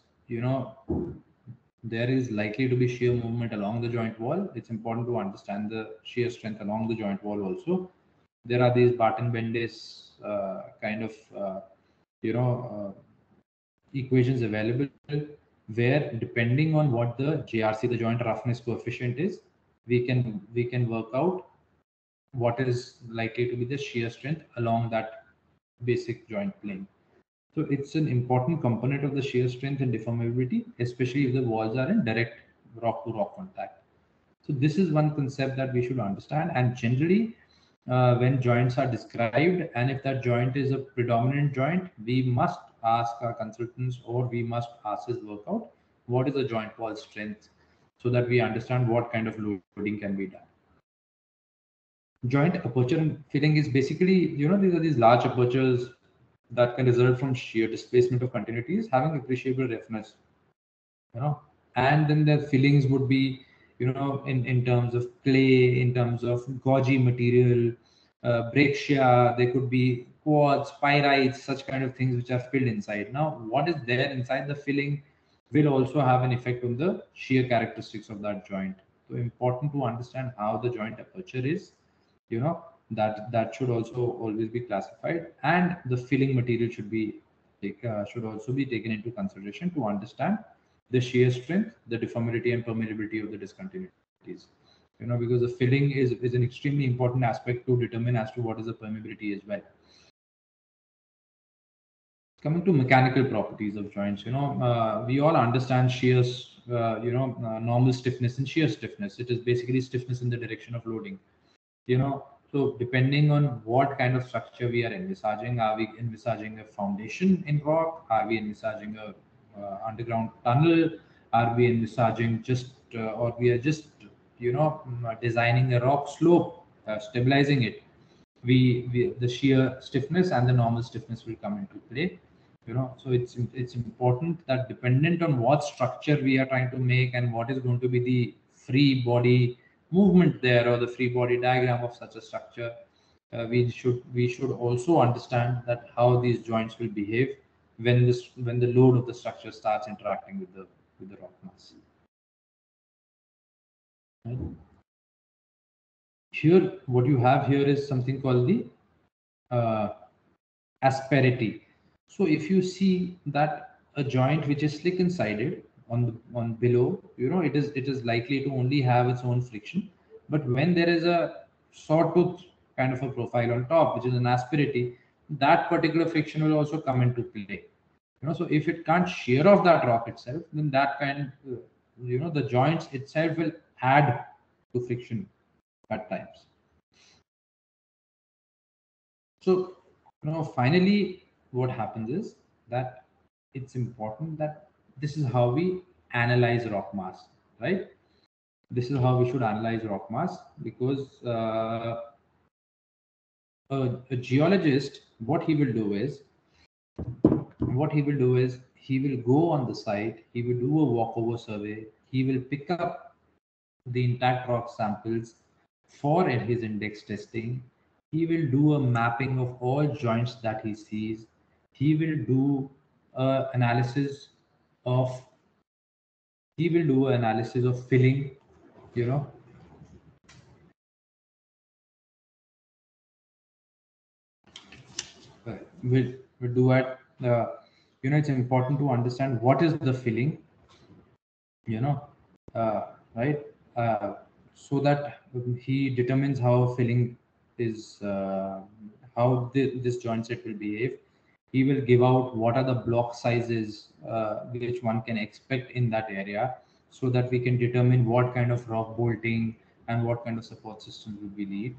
there is likely to be shear movement along the joint wall, it's important to understand the shear strength along the joint wall also. There are these Barton-Bendis kind of equations available, where depending on what the JRC, the joint roughness coefficient, is, we can work out what is likely to be the shear strength along that basic joint plane. So it's an important component of the shear strength and deformability, especially if the walls are in direct rock to rock contact. So this is one concept that we should understand. And generally, when joints are described, and if that joint is a predominant joint, we must ask our consultants, or we must ask his workout, what is the joint wall strength, so that we understand what kind of loading can be done. Joint aperture and filling is basically, these are these large apertures that can result from shear displacement of continuities having appreciable roughness, and then the fillings would be, in terms of clay, in terms of gaugy material, breccia, there could be quartz, pyrites, such kind of things which are filled inside. Now, what is there inside the filling will also have an effect on the shear characteristics of that joint. So important to understand how the joint aperture is, that should also always be classified, and the filling material should also be taken into consideration to understand the shear strength, the deformity and permeability of the discontinuities. Because the filling is an extremely important aspect to determine as to what is the permeability as well. Coming to mechanical properties of joints, we all understand shears, normal stiffness and shear stiffness. It is basically stiffness in the direction of loading. So depending on what kind of structure we are envisaging, are we envisaging a foundation in rock? Are we envisaging a underground tunnel? Are we envisaging or we are just, designing a rock slope, stabilizing it? The shear stiffness and the normal stiffness will come into play. So it's important that dependent on what structure we are trying to make, and what is going to be the free body movement there, or the free body diagram of such a structure, we should also understand that how these joints will behave when the load of the structure starts interacting with the rock mass. Right? Here, what you have here is something called the asperity. So if you see that a joint which is slick sided on below, it is likely to only have its own friction. But when there is a sawtooth kind of a profile on top, which is an asperity, that particular friction will also come into play. So if it can't shear off that rock itself, then that kind, the joints itself will add to friction at times. So, finally, what happens is that it's important that this is how we analyze rock mass, right? This is how we should analyze rock mass, because a geologist, what he will do is he will go on the site, he will do a walkover survey, he will pick up the intact rock samples for his index testing. He will do a mapping of all joints that he sees. He will do analysis of filling, we'll do at it's important to understand what is the filling, right? So that he determines how filling is, how this joint set will behave. He will give out what are the block sizes which one can expect in that area, so that we can determine what kind of rock bolting and what kind of support systems will we need.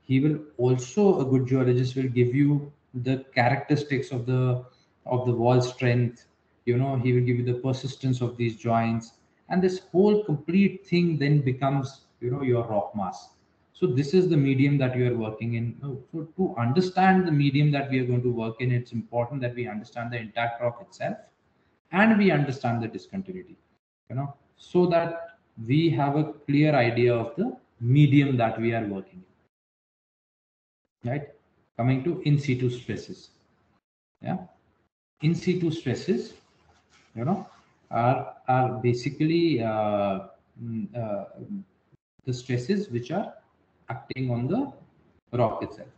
He will also, a good geologist will give you the characteristics of the wall strength. He will give you the persistence of these joints, and this whole complete thing then becomes your rock mass. So this is the medium that you are working in. So to understand the medium that we are going to work in, it's important that we understand the intact rock itself, and we understand the discontinuity, so that we have a clear idea of the medium that we are working in, right? Coming to in situ stresses. In situ stresses, are basically the stresses which are acting on the rock itself.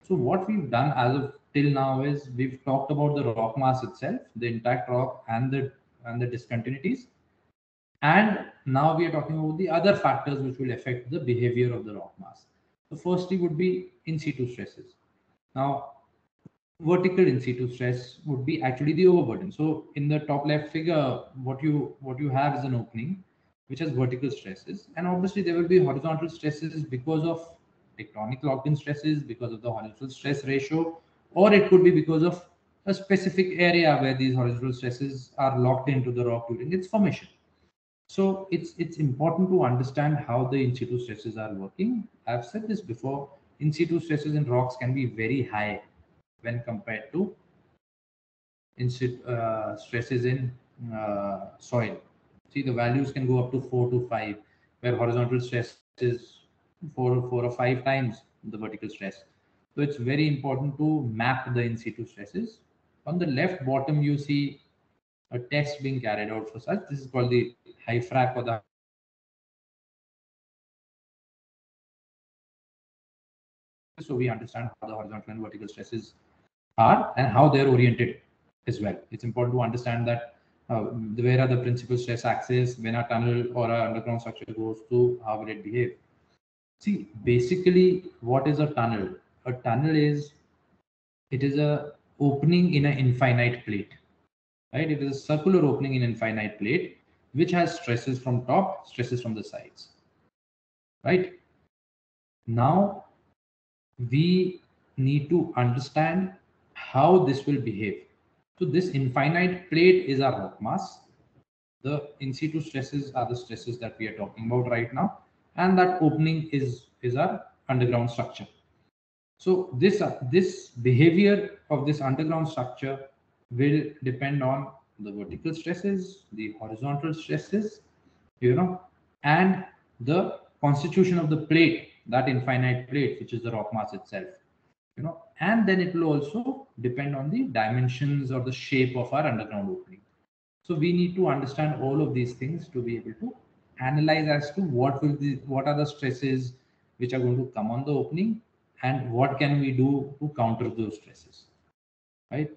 So what we've done as of till now is we've talked about the rock mass itself, the intact rock, and the discontinuities. And now we are talking about the other factors which will affect the behavior of the rock mass. So firstly would be in situ stresses. Now, vertical in situ stress would be actually the overburden. So in the top left figure, what you have is an opening which has vertical stresses, and obviously there will be horizontal stresses because of tectonic locked-in stresses, because of the horizontal stress ratio, or it could be because of a specific area where these horizontal stresses are locked into the rock during its formation. So it's important to understand how the in situ stresses are working. I've said this before, in situ stresses in rocks can be very high when compared to stresses in soil. See, the values can go up to 4 to 5, where horizontal stress is 4 or 5 times the vertical stress. So it's very important to map the in situ stresses. On the left bottom, you see a test being carried out for such. This is called the HYFRAC, or the so we understand how the horizontal and vertical stresses are and how they're oriented as well. It's important to understand that where are the principal stress axes when a tunnel or an underground structure goes through, how will it behave? See, basically, what is a tunnel? A tunnel is a opening in an infinite plate, right? It is a circular opening in an infinite plate which has stresses from top, stresses from the sides, right? Now we need to understand how this will behave. So this infinite plate is our rock mass. The in situ stresses are the stresses that we are talking about right now, and that opening is our underground structure. So this behavior of this underground structure will depend on the vertical stresses, the horizontal stresses, and the constitution of the plate, that infinite plate, which is the rock mass itself. And then it will also depend on the dimensions or the shape of our underground opening. So we need to understand all of these things to be able to analyze as to what are the stresses which are going to come on the opening, and what can we do to counter those stresses, right?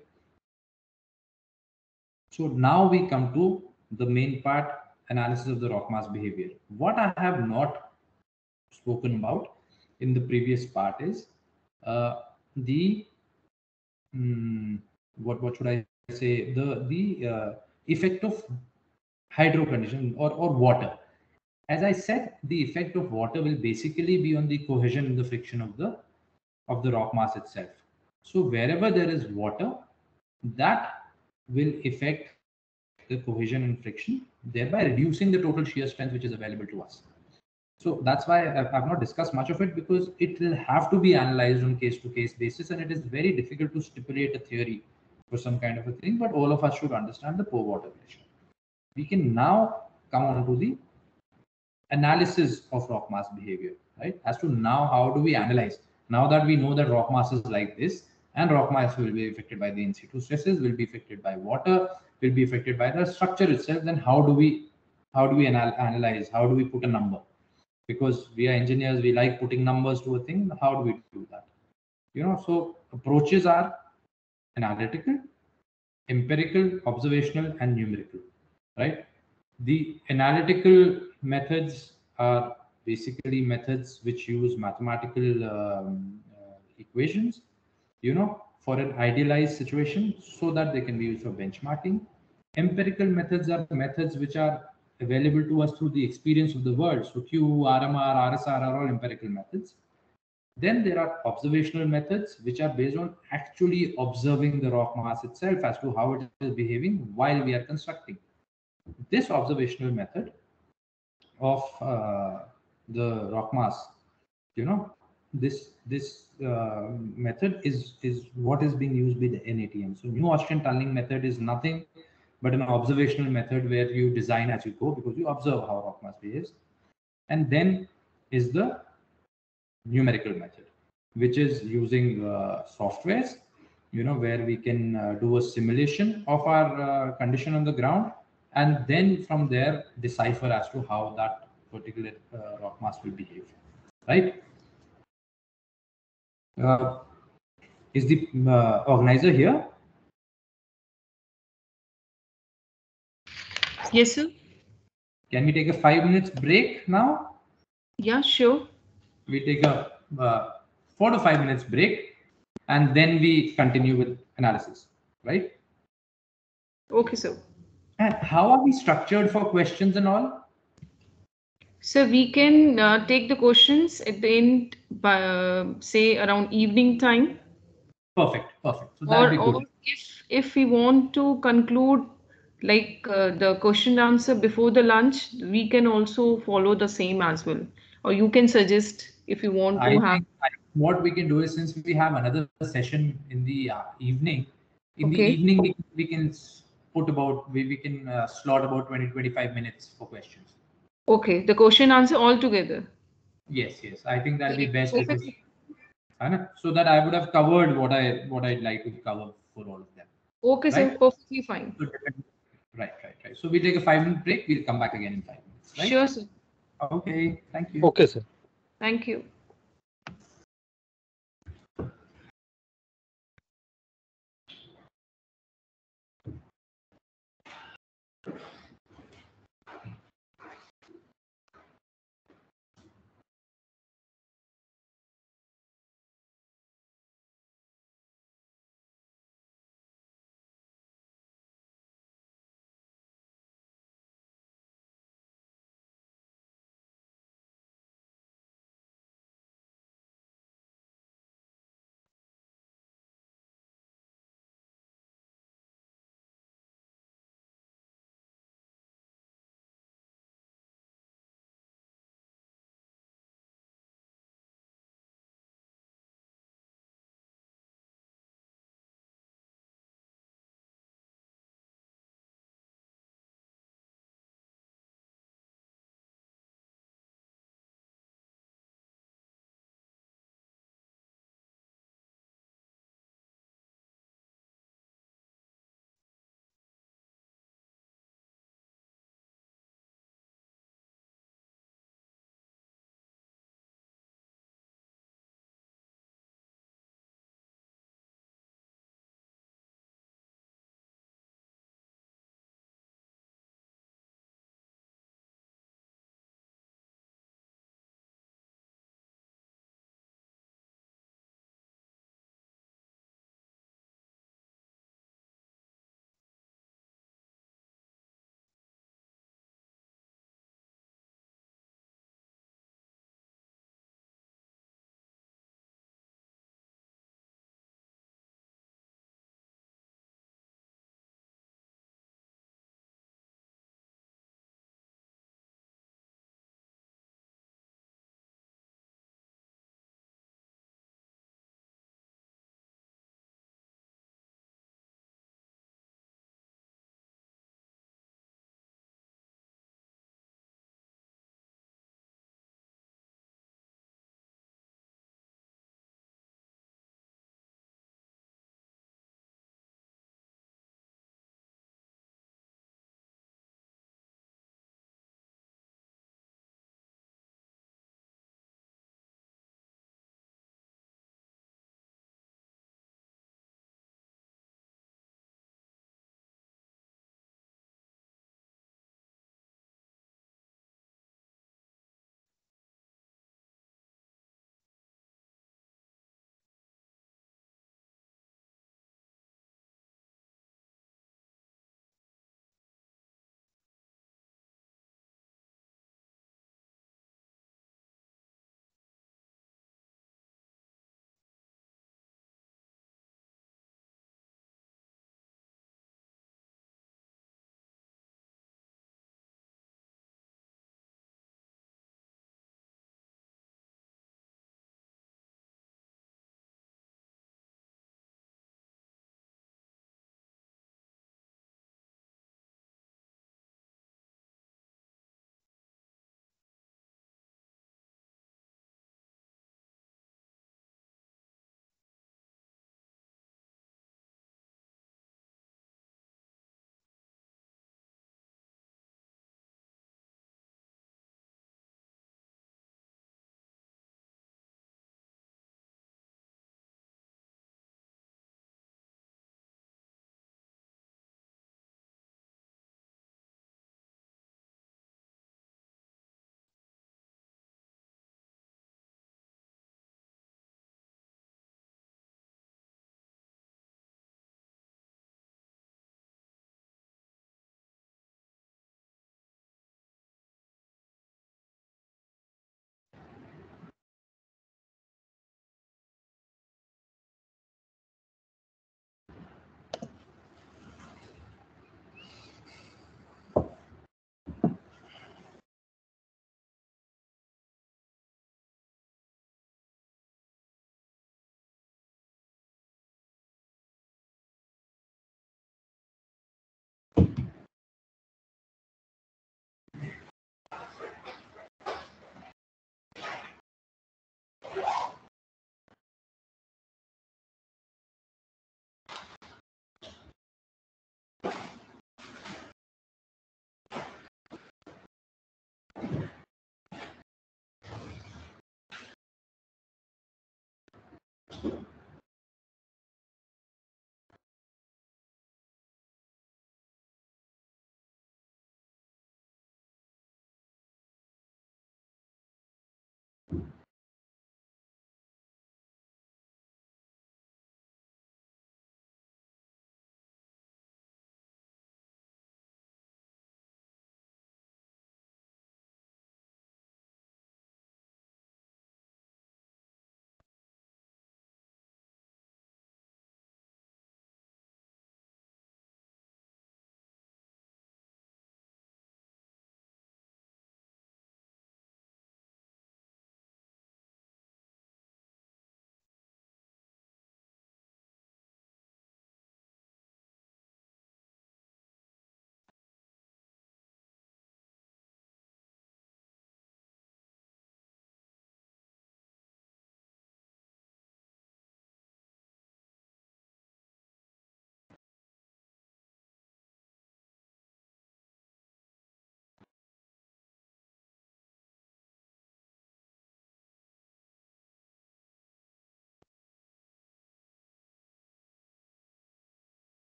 So now we come to the main part, analysis of the rock mass behavior. What I have not spoken about in the previous part is the what should I say, the effect of hydro condition or water. As I said, the effect of water will basically be on the cohesion and the friction of the rock mass itself. So wherever there is water, that will affect the cohesion and friction, thereby reducing the total shear strength which is available to us. So that's why I've not discussed much of it, because it will have to be analyzed on case-to-case basis, and it is very difficult to stipulate a theory for some kind of a thing, but all of us should understand the pore water pressure. We can now come on to the analysis of rock mass behavior, right? As to now, how do we analyze? Now that we know that rock mass is like this, and rock mass will be affected by the in situ stresses, will be affected by water, will be affected by the structure itself, then how do we analyze? How do we put a number? Because we are engineers, we like putting numbers to a thing. How do we do that? So approaches are analytical, empirical, observational, and numerical, right? The analytical methods are basically methods which use mathematical equations, for an idealized situation, so that they can be used for benchmarking. Empirical methods are methods which are available to us through the experience of the world. So Q, RMR, RSR are all empirical methods. Then there are observational methods, which are based on actually observing the rock mass itself as to how it is behaving while we are constructing. This observational method of the rock mass, this method is what is being used by the NATM. So New Austrian tunneling method is nothing but an observational method where you design as you go, because you observe how rock mass behaves. And then is the numerical method, which is using softwares, where we can do a simulation of our condition on the ground, and then from there decipher as to how that particular rock mass will behave, right? Is the organizer here? Yes, sir. Can we take a 5 minutes break now? Yeah, sure. We take a 4 to 5 minutes break, and then we continue with analysis, right? Okay, sir. And how are we structured for questions and all? So we can take the questions at the end, by, say around evening time. Perfect. So that'll be good. Or if we want to conclude like the question answer before the lunch, we can also follow the same as well. Or you can suggest if you want to have. What we can do is, since we have another session in the evening, Okay. we can we can slot about 20-25 minutes for questions. Okay, the question answer all together. Yes. I think that'll be Okay, best, because perfect. so that I would have covered what I'd like to cover for all of them. Okay, Right? sir, perfectly fine. Right. So we'll take a 5-minute break. We'll come back again in 5 minutes. Right? Sure, sir. Okay. Thank you. Okay, sir. Thank you.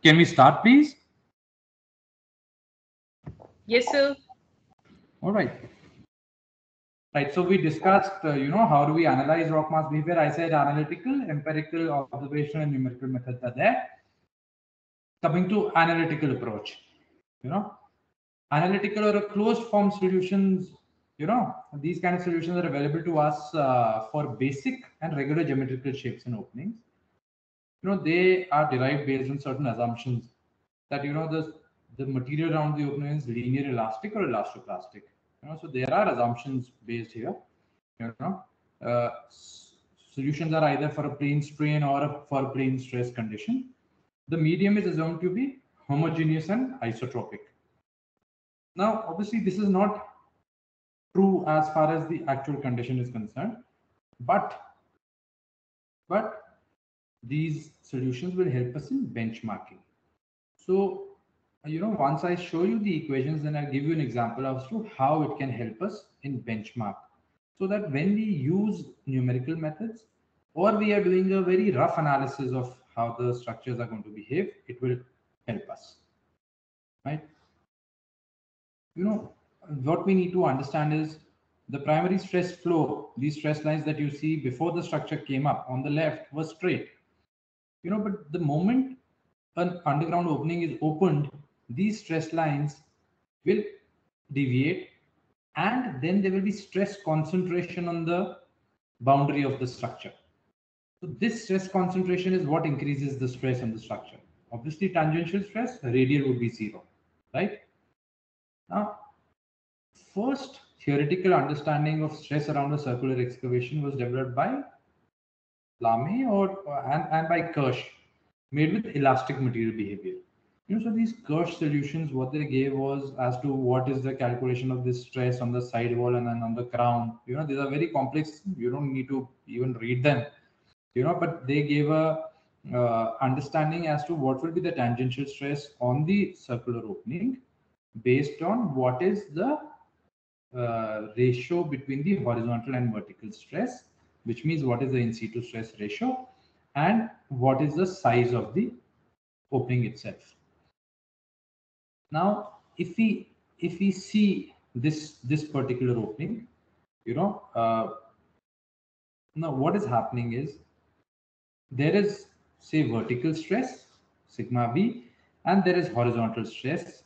Can we start, please? Yes, sir. All right. Right. So we discussed, how do we analyze rock mass behavior? I said analytical, empirical, observational, and numerical methods are there. Coming to analytical approach, analytical or a closed form solutions, these kind of solutions are available to us for basic and regular geometrical shapes and openings. They are derived based on certain assumptions that, the material around the opening is linear elastic or elastoplastic. So there are assumptions based here. Solutions are either for a plane strain or for a plane stress condition. The medium is assumed to be homogeneous and isotropic. Now, obviously, this is not true as far as the actual condition is concerned, but these solutions will help us in benchmarking. So, once I show you the equations, then I'll give you an example as to how it can help us in benchmark. So that when we use numerical methods or we are doing a very rough analysis of how the structures are going to behave, it will help us, right? What we need to understand is the primary stress flow, these stress lines that you see before the structure came up on the left was straight. But the moment an underground opening is opened, these stress lines will deviate, and then there will be stress concentration on the boundary of the structure. So this stress concentration is what increases the stress on the structure. Obviously, tangential stress, radial would be 0, right? Now, first theoretical understanding of stress around a circular excavation was developed by Lamy and by Kirsch, made with elastic material behavior. So these Kirsch solutions, what they gave was as to what is the calculation of this stress on the sidewall and then on the crown. These are very complex. You don't need to even read them. But they gave a understanding as to what will be the tangential stress on the circular opening based on what is the ratio between the horizontal and vertical stress, which means what is the in situ stress ratio and what is the size of the opening itself. Now, if we see this particular opening, now what is happening is there is, say, vertical stress sigma v, and there is horizontal stress,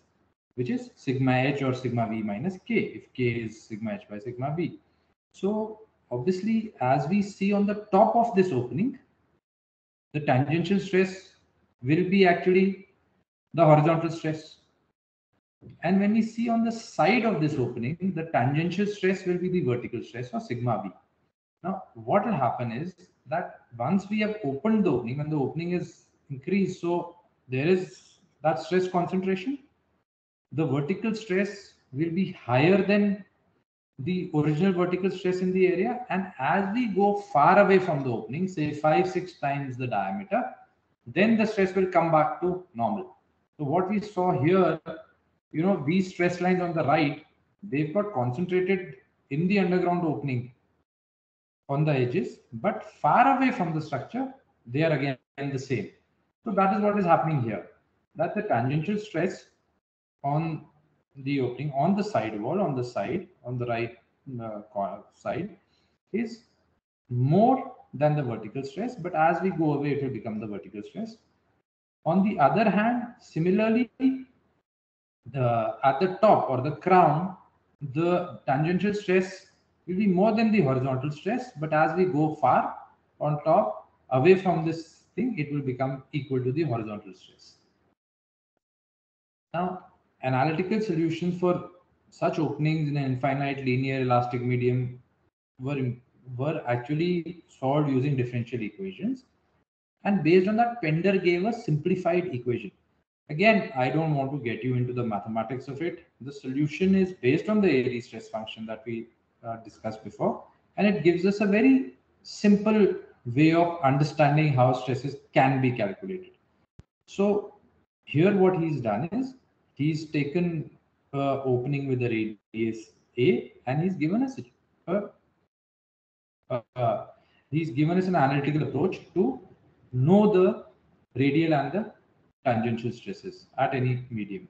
which is sigma h or sigma v minus k, if k is sigma h by sigma v. So obviously, as we see on the top of this opening, the tangential stress will be actually the horizontal stress. And when we see on the side of this opening, the tangential stress will be the vertical stress or sigma V. Now, what will happen is that once we have opened the opening and the opening is increased, so there is that stress concentration, the vertical stress will be higher than the original vertical stress in the area. And as we go far away from the opening, say 5-6 times the diameter, then the stress will come back to normal. So what we saw here, these stress lines on the right, they've got concentrated in the underground opening on the edges, but far away from the structure, they are again the same. So that is what is happening here, that the tangential stress on the opening on the side wall, on the right side, is more than the vertical stress, but as we go away, it will become the vertical stress. On the other hand, similarly, at the top or the crown, the tangential stress will be more than the horizontal stress, but as we go far on top, away from this thing, it will become equal to the horizontal stress. Now, analytical solutions for such openings in an infinite linear elastic medium were actually solved using differential equations. And based on that, Pender gave a simplified equation. Again, I don't want to get you into the mathematics of it. The solution is based on the Airy stress function that we discussed before, and it gives us a very simple way of understanding how stresses can be calculated. So here what he's done is he's taken opening with the radius A, and he's given us an analytical approach to know the radial and the tangential stresses at any medium.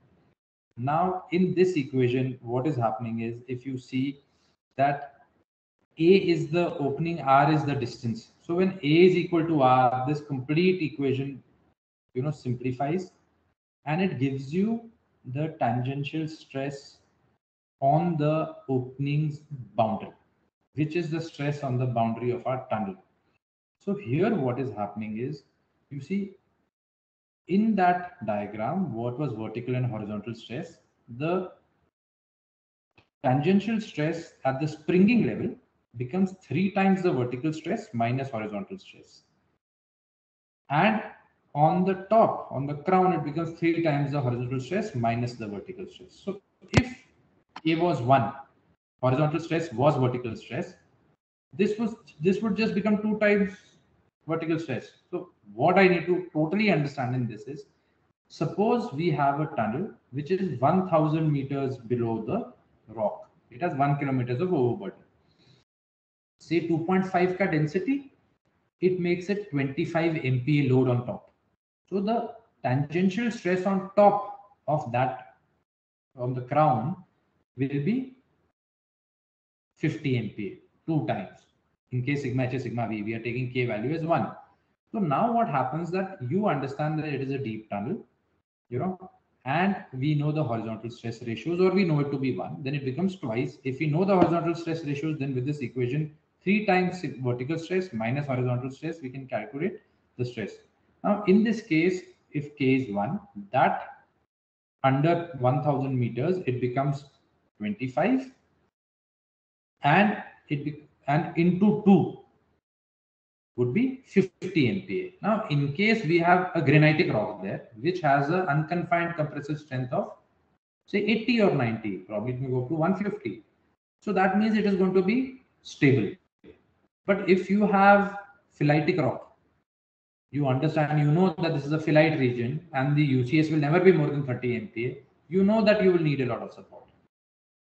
Now, in this equation, what is happening is, if you see that A is the opening, R is the distance. So when A is equal to R, this complete equation, simplifies, and it gives you the tangential stress on the opening's boundary, which is the stress on the boundary of our tunnel. So here what is happening is, you see, in that diagram, what was vertical and horizontal stress, the tangential stress at the springing level becomes 3 times the vertical stress minus horizontal stress. And on the top, on the crown, it becomes 3 times the horizontal stress minus the vertical stress. So if A was 1, horizontal stress was vertical stress, this would just become 2 times vertical stress. So what I need to totally understand in this is, suppose we have a tunnel which is 1000 meters below the rock. It has 1 kilometers of overburden. Say 2.5 ka density, it makes it 25 MPa load on top. So the tangential stress on top of that, on the crown, will be 50 MPa, 2 times. In case sigma h is sigma v, we are taking k value as 1. So now what happens, that you understand that it is a deep tunnel, and we know the horizontal stress ratios, or we know it to be 1, then it becomes twice. If we know the horizontal stress ratios, then with this equation, 3 times vertical stress minus horizontal stress, we can calculate the stress. Now, in this case, if k is 1, that under 1000 meters, it becomes 25, and into 2 would be 50 MPa. Now, in case we have a granitic rock there, which has an unconfined compressive strength of, say, 80 or 90, probably it may go up to 150. So that means it is going to be stable. But if you have phyllitic rock, you understand, that this is a phyllite region and the UCS will never be more than 30 MPa, that you will need a lot of support.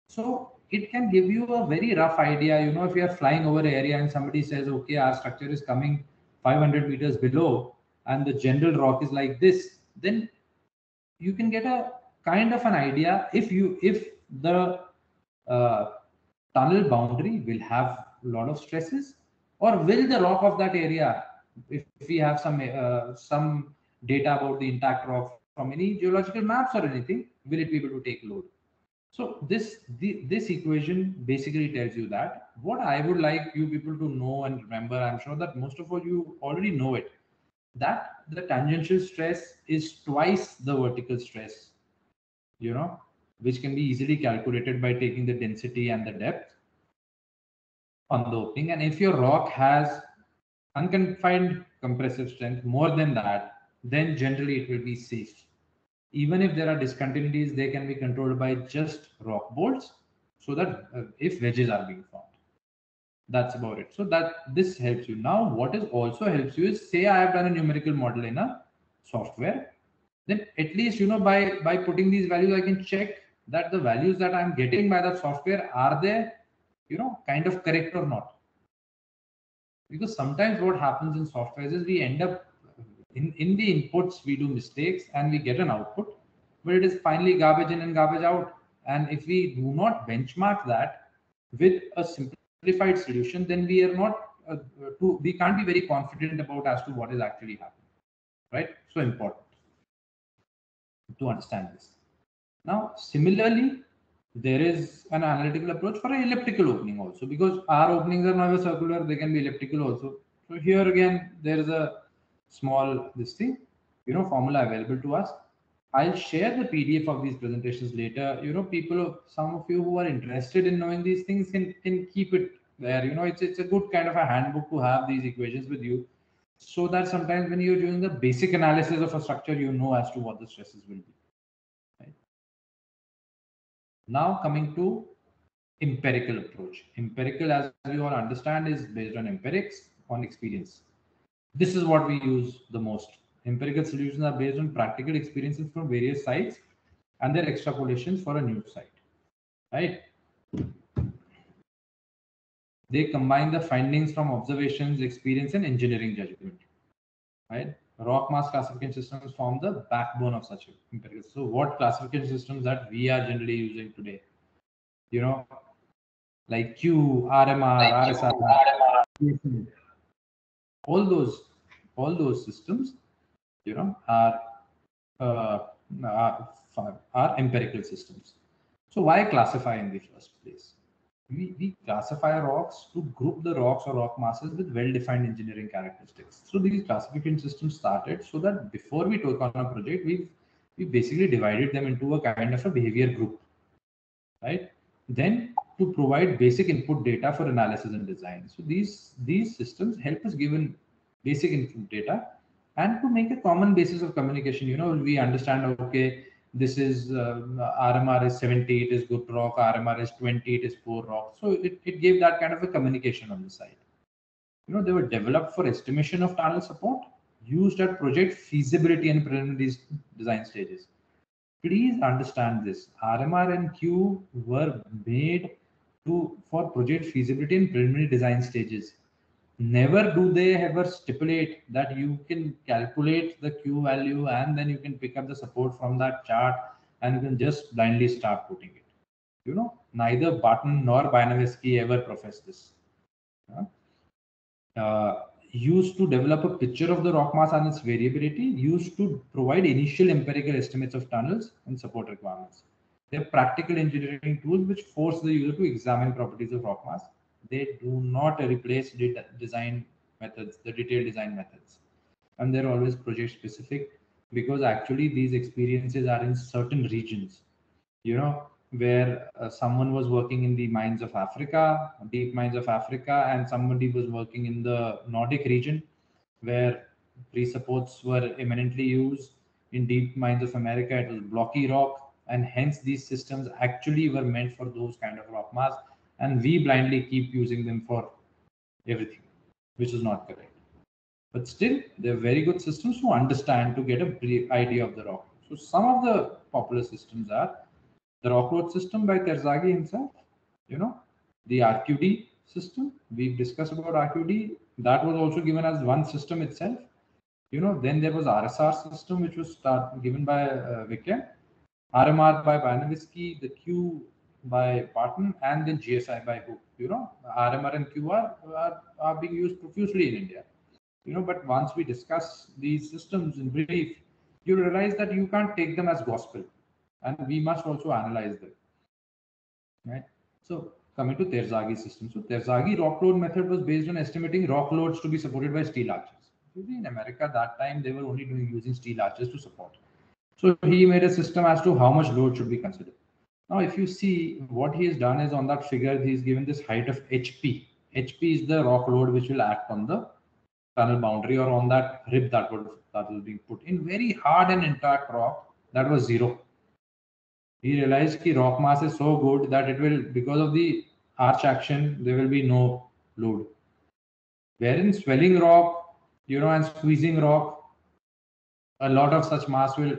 So it can give you a very rough idea, if you are flying over an area and somebody says, okay, our structure is coming 500 meters below and the general rock is like this, then you can get a kind of an idea if the tunnel boundary will have a lot of stresses, or will the rock of that area, if we have some data about the intact rock from any geological maps or anything, will it be able to take load? So this equation basically tells you that. What I would like you people to know and remember, I'm sure that most of you already know it, that the tangential stress is twice the vertical stress, which can be easily calculated by taking the density and the depth on the opening. And if your rock has unconfined compressive strength more than that, then generally it will be safe. Even if there are discontinuities, they can be controlled by just rock bolts, so that if wedges are being formed. That's about it. So that this helps you. Now, what is also helps you is, say I have done a numerical model in a software, then at least, by putting these values, I can check that the values that I'm getting by that software, are they, kind of correct or not. Because sometimes what happens in software is we end up in the inputs, we do mistakes and we get an output, but it is finally garbage in and garbage out. And if we do not benchmark that with a simplified solution, then we are not we can't be very confident about as to what is actually happening, right? So important to understand this. Now, similarly, there is an analytical approach for an elliptical opening also, because our openings are never circular, they can be elliptical also. So here again, there is a small formula available to us. I'll share the PDF of these presentations later. Some of you who are interested in knowing these things can keep it there. It's a good kind of a handbook to have these equations with you, so that sometimes when you're doing the basic analysis of a structure, as to what the stresses will be. Right? Now coming to empirical approach. Empirical, as you all understand, is based on empirics, on experience. This is what we use the most. Empirical solutions are based on practical experiences from various sites and their extrapolations for a new site, right? They combine the findings from observations, experience, and engineering judgment, right? Rock mass classification systems form the backbone of such empirical. So what classification systems that we are generally using today? Like Q, RMR, RSR, all those systems, are empirical systems. So why classify in the first place? We classify rocks to group the rocks or rock masses with well-defined engineering characteristics. So these classification systems started so that before we took on a project, we basically divided them into a kind of a behavior group, right? Then to provide basic input data for analysis and design. So these systems help us given basic input data and to make a common basis of communication. We understand, okay, this is RMR is 70, it is good rock, RMR is 20, it is poor rock. So it gave that kind of a communication on the side. They were developed for estimation of tunnel support, used at project feasibility and preliminary design stages. Please understand this. RMR and Q were made for project feasibility and preliminary design stages. Never do they ever stipulate that you can calculate the Q value and then you can pick up the support from that chart and you can just blindly start putting it. Neither Barton nor Bajnavsky ever professed this. Used to develop a picture of the rock mass and its variability, used to provide initial empirical estimates of tunnels and support requirements. They're practical engineering tools which force the user to examine properties of rock mass. They do not replace design methods, the detailed design methods. And they're always project specific, because actually these experiences are in certain regions, where someone was working in the mines of Africa, deep mines of Africa, and somebody was working in the Nordic region, where pre-supports were eminently used. In deep mines of America, it was blocky rock, and hence these systems actually were meant for those kind of rock mass, and we blindly keep using them for everything, which is not correct. But still, they're very good systems to understand, to get a brief idea of the rock. So some of the popular systems are the rock load system by Terzaghi himself, the RQD system. We've discussed about RQD. That was also given as one system itself. Then there was RSR system, which was given by Viken, RMR by Bajnavsky, the Q by Barton, and then GSI by Hook. RMR and Q are being used profusely in India. But once we discuss these systems in brief, you realize that you can't take them as gospel, and we must also analyze them, right? So coming to Terzaghi system. So Terzaghi rock load method was based on estimating rock loads to be supported by steel arches. In America that time, they were only using steel arches to support. So he made a system as to how much load should be considered. Now, if you see what he has done is on that figure, he's given this height of HP. HP is the rock load which will act on the tunnel boundary or on that rib that was being put in. Very hard and intact rock, that was 0. He realized that rock mass is so good that it will, because of the arch action, there will be no load. Wherein swelling rock, and squeezing rock, a lot of such mass will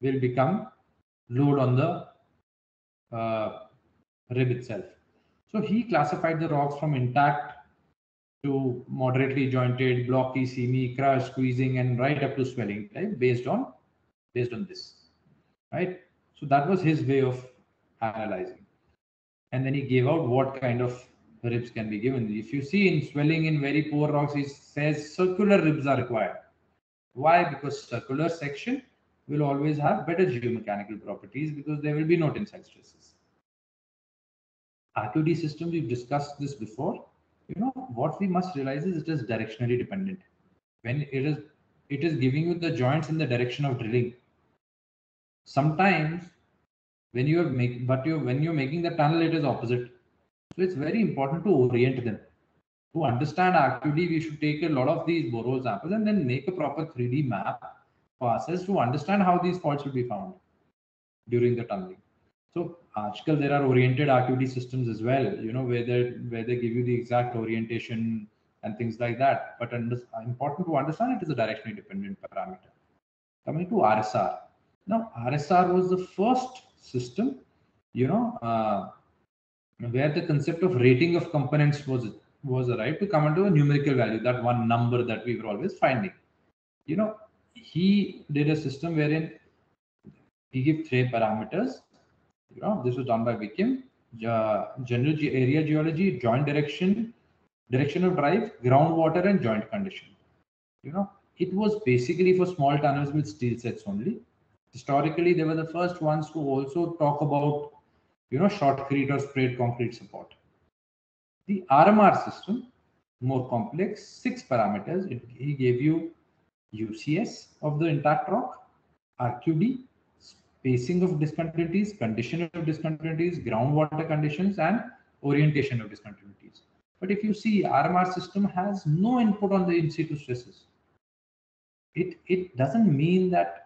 become load on the rib itself. So he classified the rocks from intact to moderately jointed, blocky, seamy, crush, squeezing, and right up to swelling type based on this, right? So that was his way of analyzing. And then he gave out what kind of ribs can be given. If you see in swelling in very poor rocks, he says circular ribs are required. Why? Because circular section will always have better geomechanical properties because there will be no tensile stresses. RQD system, we've discussed this before. What we must realize is it is directionally dependent. When it is giving you the joints in the direction of drilling. Sometimes when you're making the tunnel, it is opposite. So it's very important to orient them. To understand RQD, we should take a lot of these borehole samples and then make a proper 3D map for ourselves to understand how these faults will be found during the tunneling. So आजकल there are oriented RQD systems as well, where they give you the exact orientation and things like that. But important to understand, it is a directionally dependent parameter. Coming to RSR. Now RSR was the first system, where the concept of rating of components was arrived to come into a numerical value, that one number that we were always finding. He did a system wherein he gave 3 parameters. This was done by Wickham. General area geology, joint direction of drive, groundwater, and joint condition. It was basically for small tunnels with steel sets only. Historically, they were the first ones to also talk about, shotcrete or sprayed concrete support. The RMR system, more complex, 6 parameters. He gave you UCS of the intact rock, RQD, spacing of discontinuities, condition of discontinuities, groundwater conditions, and orientation of discontinuities. But if you see, RMR system has no input on the in situ stresses. It doesn't mean that,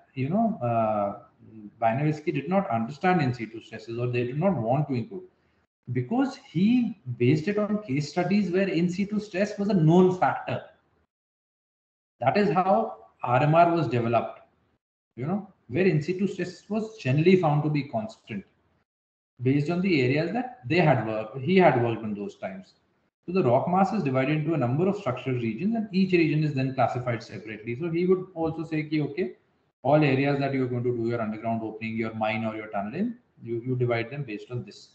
Bajnevsky did not understand in situ stresses or they did not want to include, because he based it on case studies where in situ stress was a known factor. That is how RMR was developed, where in situ stress was generally found to be constant based on the areas that he had worked on those times. So the rock mass is divided into a number of structural regions and each region is then classified separately. So he would also say, okay, all areas that you're going to do your underground opening, your mine or your tunnel in, you divide them based on this.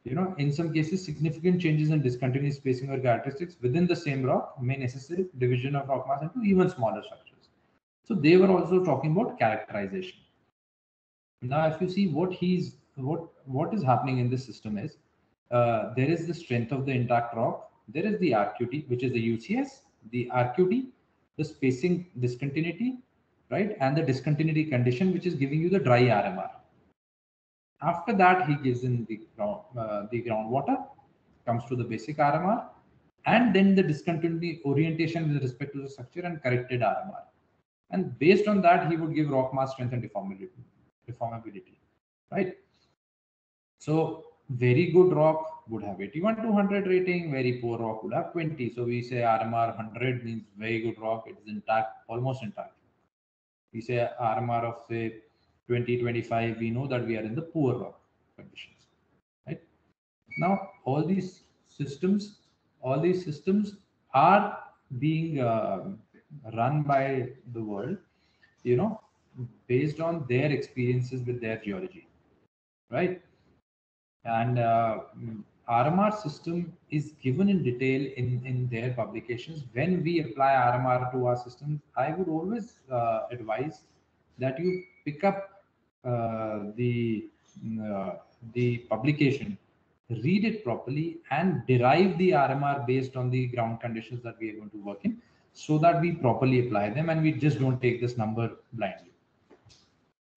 In some cases, significant changes in discontinuous spacing or characteristics within the same rock may necessitate division of rock mass into even smaller structures. So they were also talking about characterization. Now, if you see what is happening in this system is, there is the strength of the intact rock, there is the RQD, which is the UCS, the RQD, the spacing discontinuity, right, and the discontinuity condition, which is giving you the dry RMR. After that, he gives in the groundwater, comes to the basic RMR, and then the discontinuity orientation with respect to the structure and corrected RMR. And based on that, he would give rock mass strength and deformability, right? So very good rock would have 81 to 100 rating, very poor rock would have 20. So we say RMR 100 means very good rock, it is intact, almost intact. We say RMR of say 20, 25, we know that we are in the poor rock conditions, right? Now, all these systems are being run by the world, based on their experiences with their geology, right? And RMR system is given in detail in their publications. When we apply RMR to our systems, I would always advise that you pick up the publication, read it properly, and derive the RMR based on the ground conditions that we are going to work in, so that we properly apply them and we just don't take this number blindly.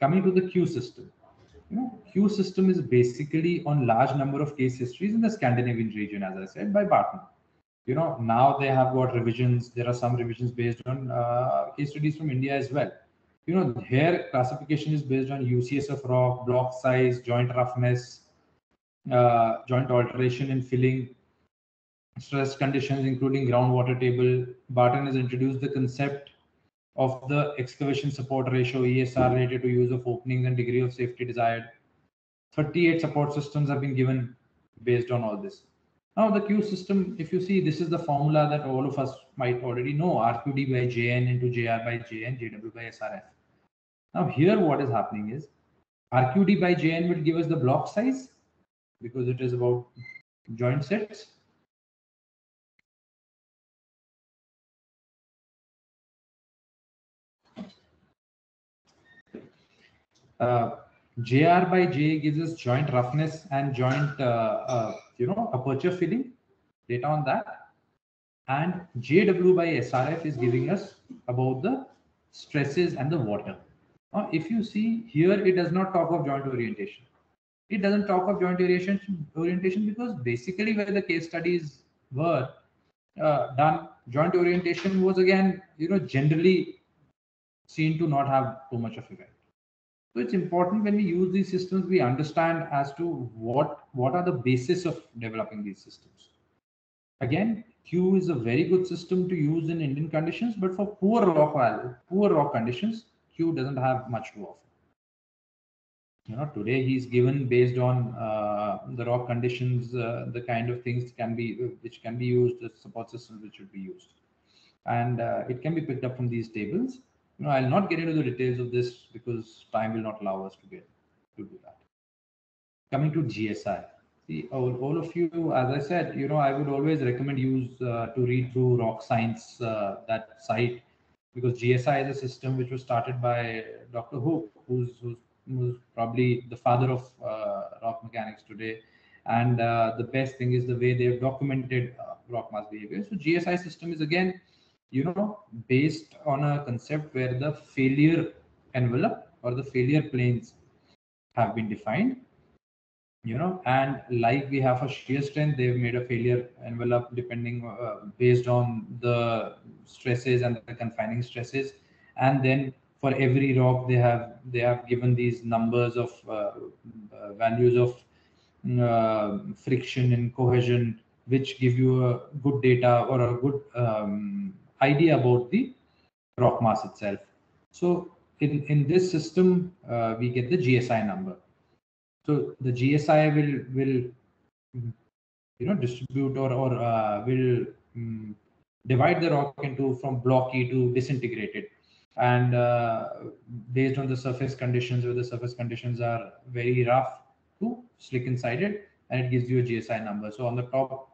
Coming to the Q system. Q system is basically on large number of case histories in the Scandinavian region, as I said, by Barton. Now they have got revisions. There are some revisions based on case studies from India as well. Here classification is based on UCS of rock, block size, joint roughness, joint alteration in filling, stress conditions, including groundwater table. Barton has introduced the concept of the excavation support ratio, ESR, related to use of openings and degree of safety desired. 38 support systems have been given based on all this. Now the Q system, if you see, this is the formula that all of us might already know, RQD by JN into JR by JN, JW by SRF. Now here what is happening is, RQD by JN will give us the block size because it is about joint sets. JR by J gives us joint roughness and joint, aperture filling, data on that. And JW by SRF is giving us about the stresses and the water. Now, if you see here, it does not talk of joint orientation. It doesn't talk of joint orientation because basically where the case studies were done, joint orientation was again, generally seen to not have too much of effect. So it's important when we use these systems, we understand as to what are the basis of developing these systems. Again, Q is a very good system to use in Indian conditions, but for poor rock conditions, Q doesn't have much to offer. Today he's given based on the rock conditions, the kind of things which can be used, the support systems which should be used, and it can be picked up from these tables. I'll not get into the details of this because time will not allow us to do that. Coming to GSI. See, all of you, as I said, I would always recommend use to read through Rock Science, that site, because GSI is a system which was started by Dr. Hook, who's probably the father of rock mechanics today. And the best thing is the way they've documented rock mass behavior. So GSI system is again, based on a concept where the failure envelope or the failure planes have been defined. And like we have a shear strength, they've made a failure envelope depending based on the stresses and the confining stresses. And then for every rock, they have given these numbers of values of friction and cohesion, which give you a good data or a good idea about the rock mass itself. So in this system, we get the GSI number. So the GSI will distribute or will divide the rock into from blocky to disintegrated, and based on the surface conditions, where the surface conditions are very rough to slick sided, and it gives you a GSI number. So on the top,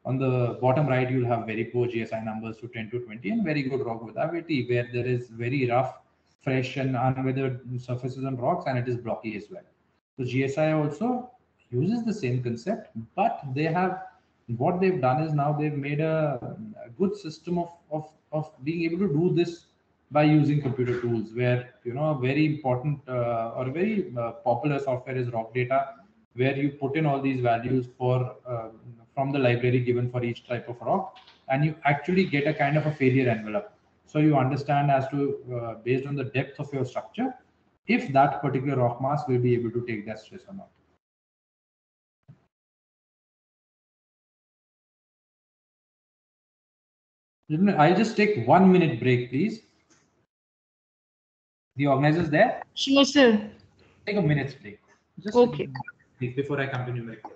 on the bottom right, you'll have very poor GSI numbers to 10 to 20, and very good rock weathability where there is very rough, fresh and unweathered surfaces on rocks, and it is blocky as well. So GSI also uses the same concept, but what they've done is now they've made a good system of being able to do this by using computer tools, where a very important or very popular software is Rock Data, where you put in all these values for from the library given for each type of rock, and you actually get a kind of a failure envelope. So you understand as to based on the depth of your structure, if that particular rock mass will be able to take that stress or not. I'll just take 1 minute break, please. The organizers there? Sure, sir. Take a minute's break. Just Okay. Before I continue my approach.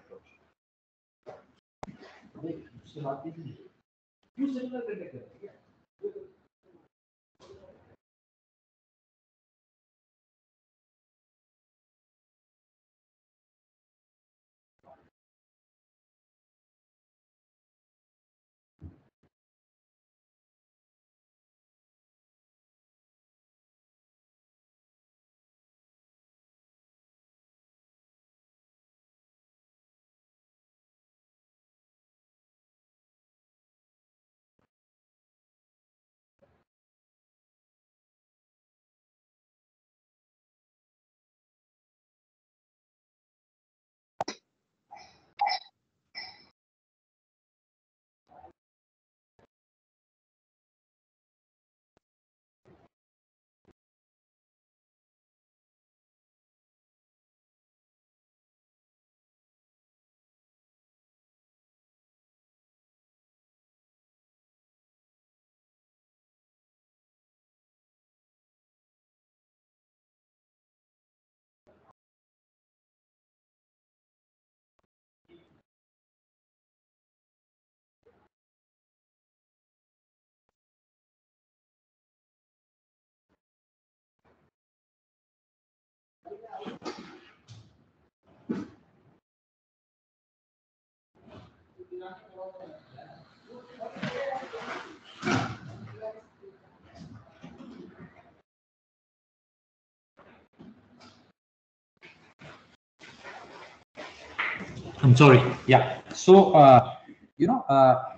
I'm sorry. Yeah. So,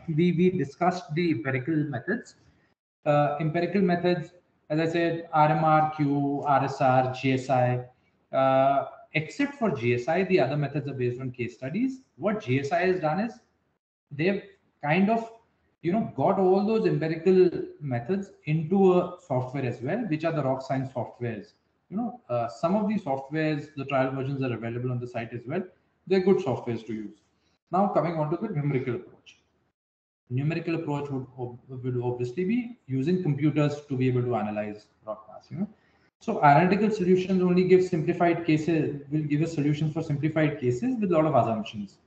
we discussed the empirical methods. Empirical methods, as I said, RMR, RSR, GSI. Except for GSI, the other methods are based on case studies. What GSI has done is they've kind of, got all those empirical methods into a software as well, which are the rock science softwares. Some of these softwares, the trial versions are available on the site as well. They're good softwares to use. Now coming on to the numerical approach. Numerical approach would obviously be using computers to be able to analyze rock mass. So analytical solutions only give simplified cases, will give us solutions for simplified cases with a lot of assumptions.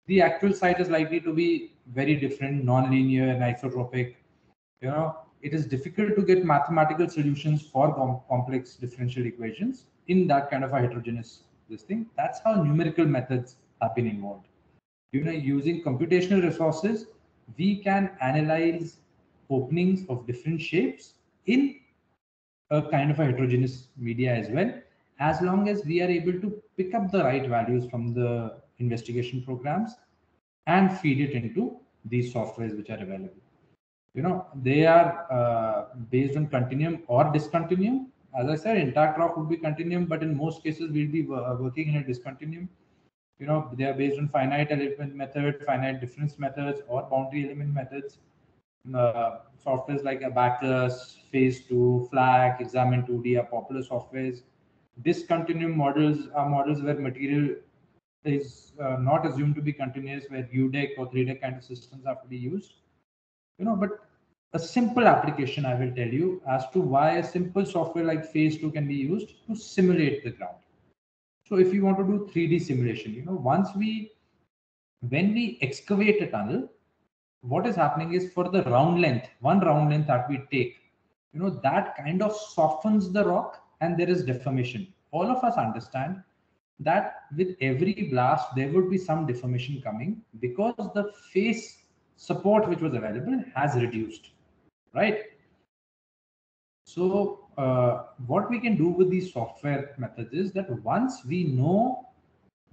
The actual site is likely to be very different, non-linear, anisotropic. It is difficult to get mathematical solutions for complex differential equations in that kind of a heterogeneous this thing. That's how numerical methods have been involved. Using computational resources, we can analyze openings of different shapes in a kind of a heterogeneous media as well, as long as we are able to pick up the right values from the investigation programs and feed it into these softwares which are available. They are based on continuum or discontinuum. As I said, intact rock would be continuum, but in most cases we'll be working in a discontinuum. They are based on finite element method, finite difference methods, or boundary element methods. Softwares like Abacus, Phase 2, FLAC, Examine 2D are popular softwares. Discontinuum models are models where material is not assumed to be continuous, where UDEC or 3DEC kind of systems have to be used. But a simple application, I will tell you, as to why a simple software like Phase 2 can be used to simulate the ground. So if you want to do 3D simulation, when we excavate a tunnel, what is happening is for the round length, one round length that we take, that kind of softens the rock and there is deformation. All of us understand that with every blast, there would be some deformation coming because the face support which was available has reduced, right? So what we can do with these software methods is that once we know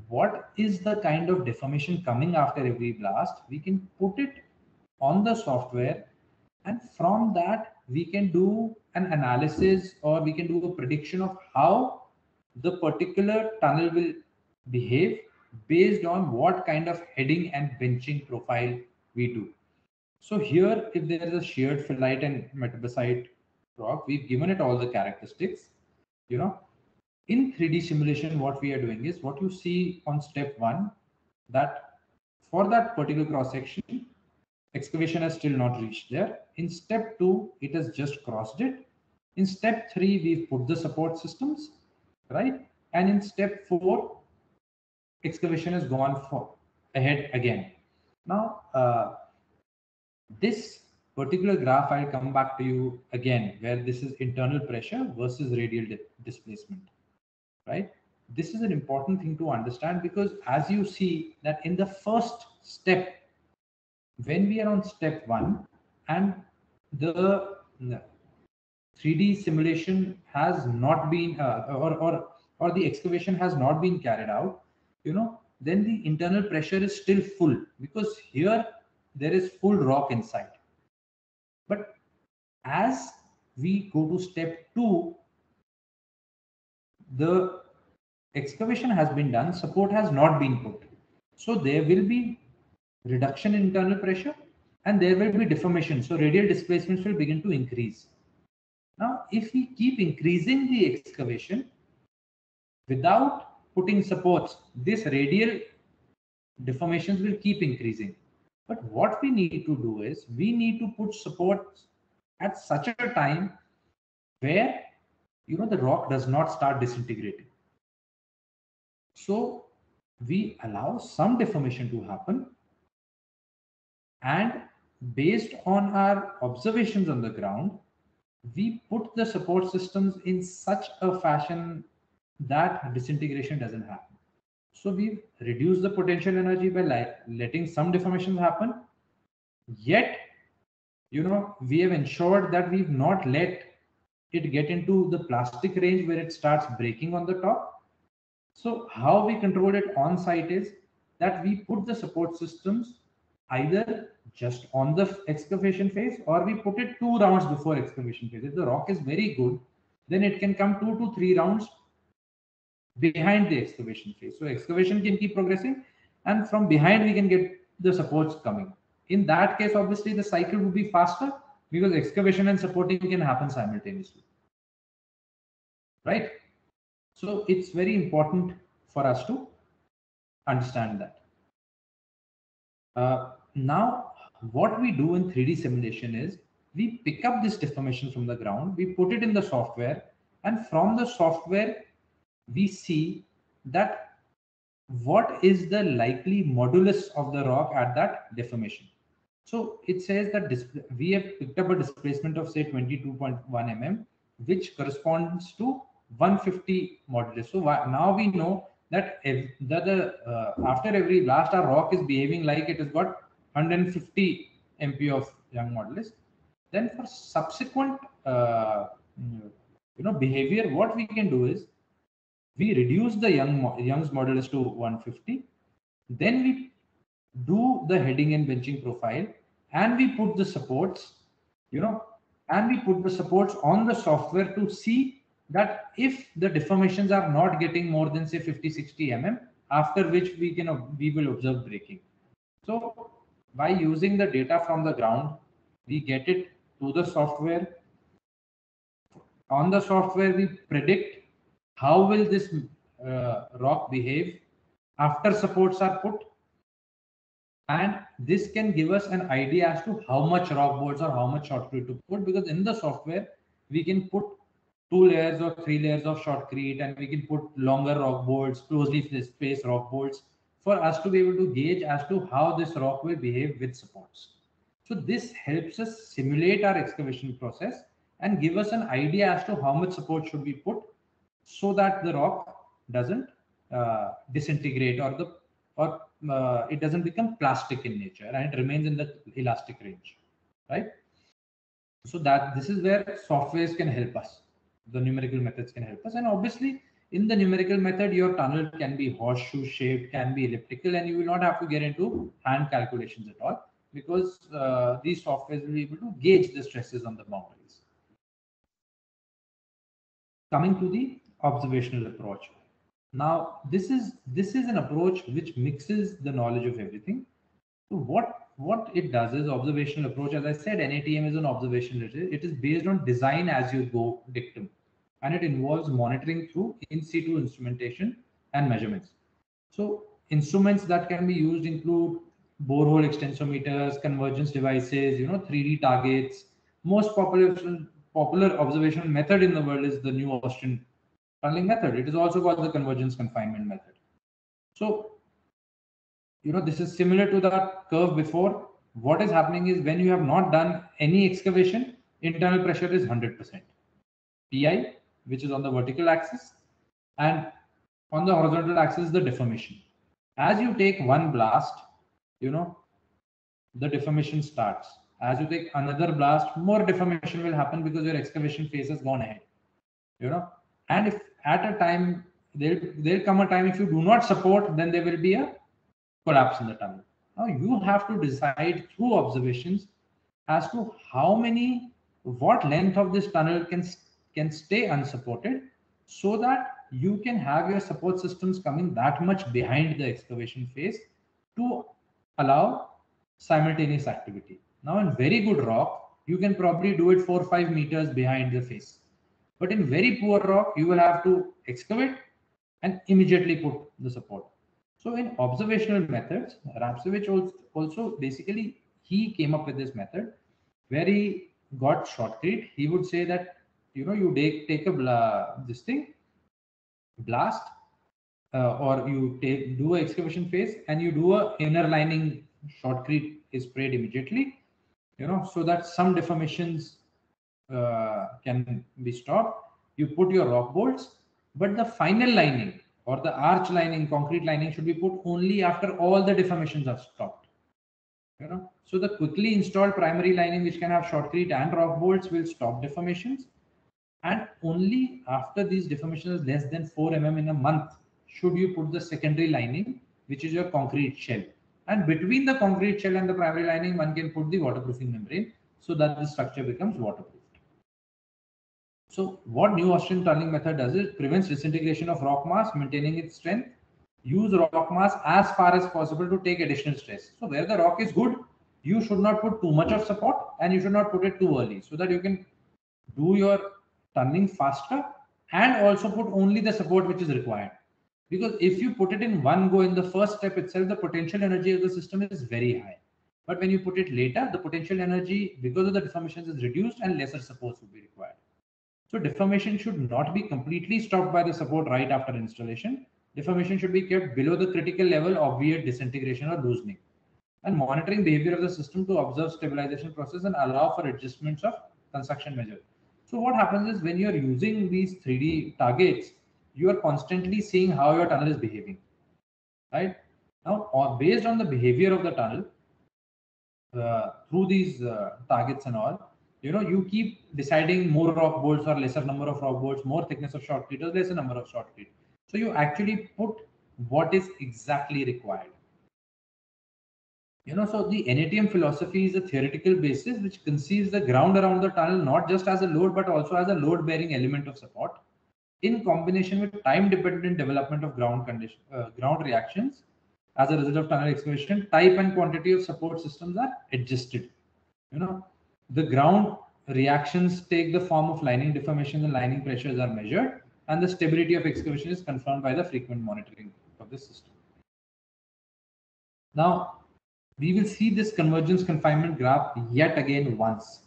what is the kind of deformation coming after every blast, we can put it on the software, and from that we can do an analysis or we can do a prediction of how the particular tunnel will behave based on what kind of heading and benching profile we do. So here, if there is a sheared phyllite and metabasite rock, we've given it all the characteristics. In 3D simulation, what we are doing is what you see on step 1, that for that particular cross section, excavation has still not reached there. In step 2, it has just crossed it. In step 3, we've put the support systems, right? And in step 4, excavation has gone ahead again. Now, this particular graph, I'll come back to you again, where this is internal pressure versus radial displacement, right? This is an important thing to understand, because as you see that in the first step, when we are on step 1 and the 3D simulation has not been or the excavation has not been carried out, then the internal pressure is still full, because here there is full rock inside. But as we go to step 2, the excavation has been done, support has not been put. So there will be reduction in internal pressure and there will be deformation. So radial displacements will begin to increase. Now, if we keep increasing the excavation without putting supports, this radial deformations will keep increasing. But what we need to do is we need to put supports at such a time where the rock does not start disintegrating. So we allow some deformation to happen, and based on our observations on the ground, we put the support systems in such a fashion that disintegration doesn't happen. So we've reduced the potential energy by letting some deformations happen. Yet, we have ensured that we've not let it get into the plastic range where it starts breaking on the top. So how we control it on site is that we put the support systems either just on the excavation phase, or we put it 2 rounds before excavation phase. If the rock is very good, then it can come 2 to 3 rounds behind the excavation phase. So excavation can keep progressing, and from behind we can get the supports coming. In that case, obviously the cycle would be faster because excavation and supporting can happen simultaneously, right? So it's very important for us to understand that. Now, what we do in 3D simulation is we pick up this deformation from the ground, we put it in the software, and from the software, we see that what is the likely modulus of the rock at that deformation. So it says that we have picked up a displacement of say 22.1 mm, which corresponds to 150 modulus. So now we know that after every blast, our rock is behaving like it has got 150 MP of Young modulus. Then for subsequent behavior, what we can do is we reduce the Young's modulus to 150. Then we do the heading and benching profile, and we put the supports, and we put the supports on the software to see that if the deformations are not getting more than say 50-60 mm, after which we will observe breaking. So by using the data from the ground, we get it to the software. On the software, we predict how will this rock behave after supports are put, and this can give us an idea as to how much rock bolts or how much shotcrete to put, because in the software we can put 2 layers or 3 layers of shotcrete, and we can put longer rock bolts, closely spaced rock bolts, for us to be able to gauge as to how this rock will behave with supports. So this helps us simulate our excavation process and give us an idea as to how much support should be put so that the rock doesn't disintegrate or it doesn't become plastic in nature and it remains in the elastic range, right? So that this is where softwares can help us. The numerical methods can help us, and obviously in the numerical method, your tunnel can be horseshoe shaped, can be elliptical, and you will not have to get into hand calculations at all, because these softwares will be able to gauge the stresses on the boundaries. Coming to the observational approach. Now, this is an approach which mixes the knowledge of everything. So what it does is observational approach. As I said, NATM is an observation literature. It is based on design as you go dictum, and it involves monitoring through in situ instrumentation and measurements. So instruments that can be used include borehole extensometers, convergence devices, 3D targets. Most popular observational method in the world is the new Austrian tunneling method. It is also called the convergence confinement method. So, this is similar to the curve before. What is happening is when you have not done any excavation, internal pressure is 100%. PI, which is on the vertical axis, and on the horizontal axis, the deformation. As you take one blast, the deformation starts. As you take another blast, more deformation will happen because your excavation phase has gone ahead. And if at a time, there'll come a time if you do not support, then there will be a collapse in the tunnel. Now you have to decide through observations as to what length of this tunnel can stay unsupported, so that you can have your support systems coming that much behind the excavation phase to allow simultaneous activity. Now in very good rock, you can probably do it 4 or 5 meters behind the face. But in very poor rock, you will have to excavate and immediately put the support. So in observational methods, Rapsevich also basically, he came up with this method where he got shotcrete. He would say that, you take a blast, or you do an excavation phase and you do a inner lining shotcrete is sprayed immediately, so that some deformations can be stopped. You put your rock bolts, but the final lining, or the arch lining, concrete lining should be put only after all the deformations are stopped. So the quickly installed primary lining, which can have shotcrete and rock bolts, will stop deformations. And only after these deformations less than 4 mm in a month should you put the secondary lining, which is your concrete shell. And between the concrete shell and the primary lining, one can put the waterproofing membrane so that the structure becomes waterproof. So what new Austrian tunneling method does is prevents disintegration of rock mass, maintaining its strength. Use rock mass as far as possible to take additional stress. So where the rock is good, you should not put too much of support and you should not put it too early, so that you can do your tunneling faster and also put only the support which is required. Because if you put it in one go in the first step itself, the potential energy of the system is very high. But when you put it later, the potential energy because of the deformations is reduced and lesser supports will be required. So deformation should not be completely stopped by the support right after installation. Deformation should be kept below the critical level, obviate disintegration or loosening. And monitoring behavior of the system to observe stabilization process and allow for adjustments of construction measures. So what happens is when you're using these 3D targets, you are constantly seeing how your tunnel is behaving, right? Now, based on the behavior of the tunnel, through these targets and all, you keep deciding more rock bolts or lesser number of rock bolts, more thickness of shotcrete or lesser number of shotcrete. So you actually put what is exactly required. So the NATM philosophy is a theoretical basis which conceives the ground around the tunnel not just as a load but also as a load-bearing element of support, in combination with time-dependent development of ground reactions. As a result of tunnel excavation, type and quantity of support systems are adjusted. The ground reactions take the form of lining deformations and lining pressures are measured, and the stability of excavation is confirmed by the frequent monitoring of the system. Now, we will see this convergence confinement graph yet again once.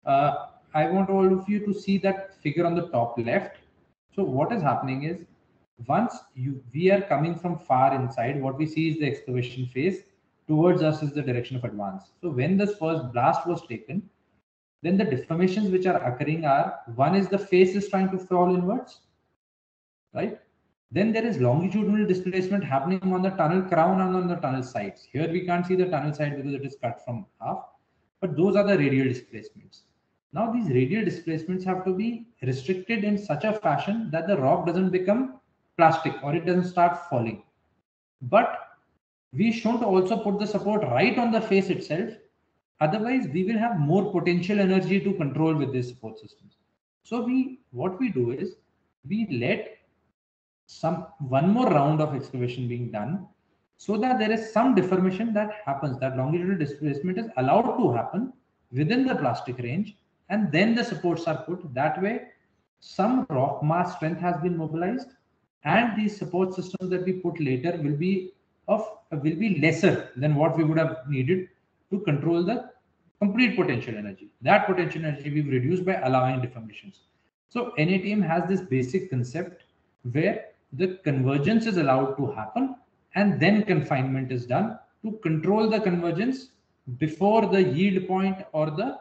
I want all of you to see that figure on the top left. So what is happening is, once we are coming from far inside, what we see is the excavation phase. Towards us is the direction of advance. So when this first blast was taken, then the deformations which are occurring are, one is the face is trying to fall inwards, right? Then there is longitudinal displacement happening on the tunnel crown and on the tunnel sides. Here we can't see the tunnel side because it is cut from half, but those are the radial displacements. Now these radial displacements have to be restricted in such a fashion that the rock doesn't become plastic or it doesn't start falling. But we shouldn't also put the support right on the face itself. Otherwise, we will have more potential energy to control with these support systems. So what we do is we let one more round of excavation being done so that there is some deformation that happens, that longitudinal displacement is allowed to happen within the plastic range, and then the supports are put. That way, some rock mass strength has been mobilized, and these support systems that we put later will be lesser than what we would have needed to control the complete potential energy. That potential energy we've reduced by allowing deformations. So NATM has this basic concept where the convergence is allowed to happen and then confinement is done to control the convergence before the yield point or the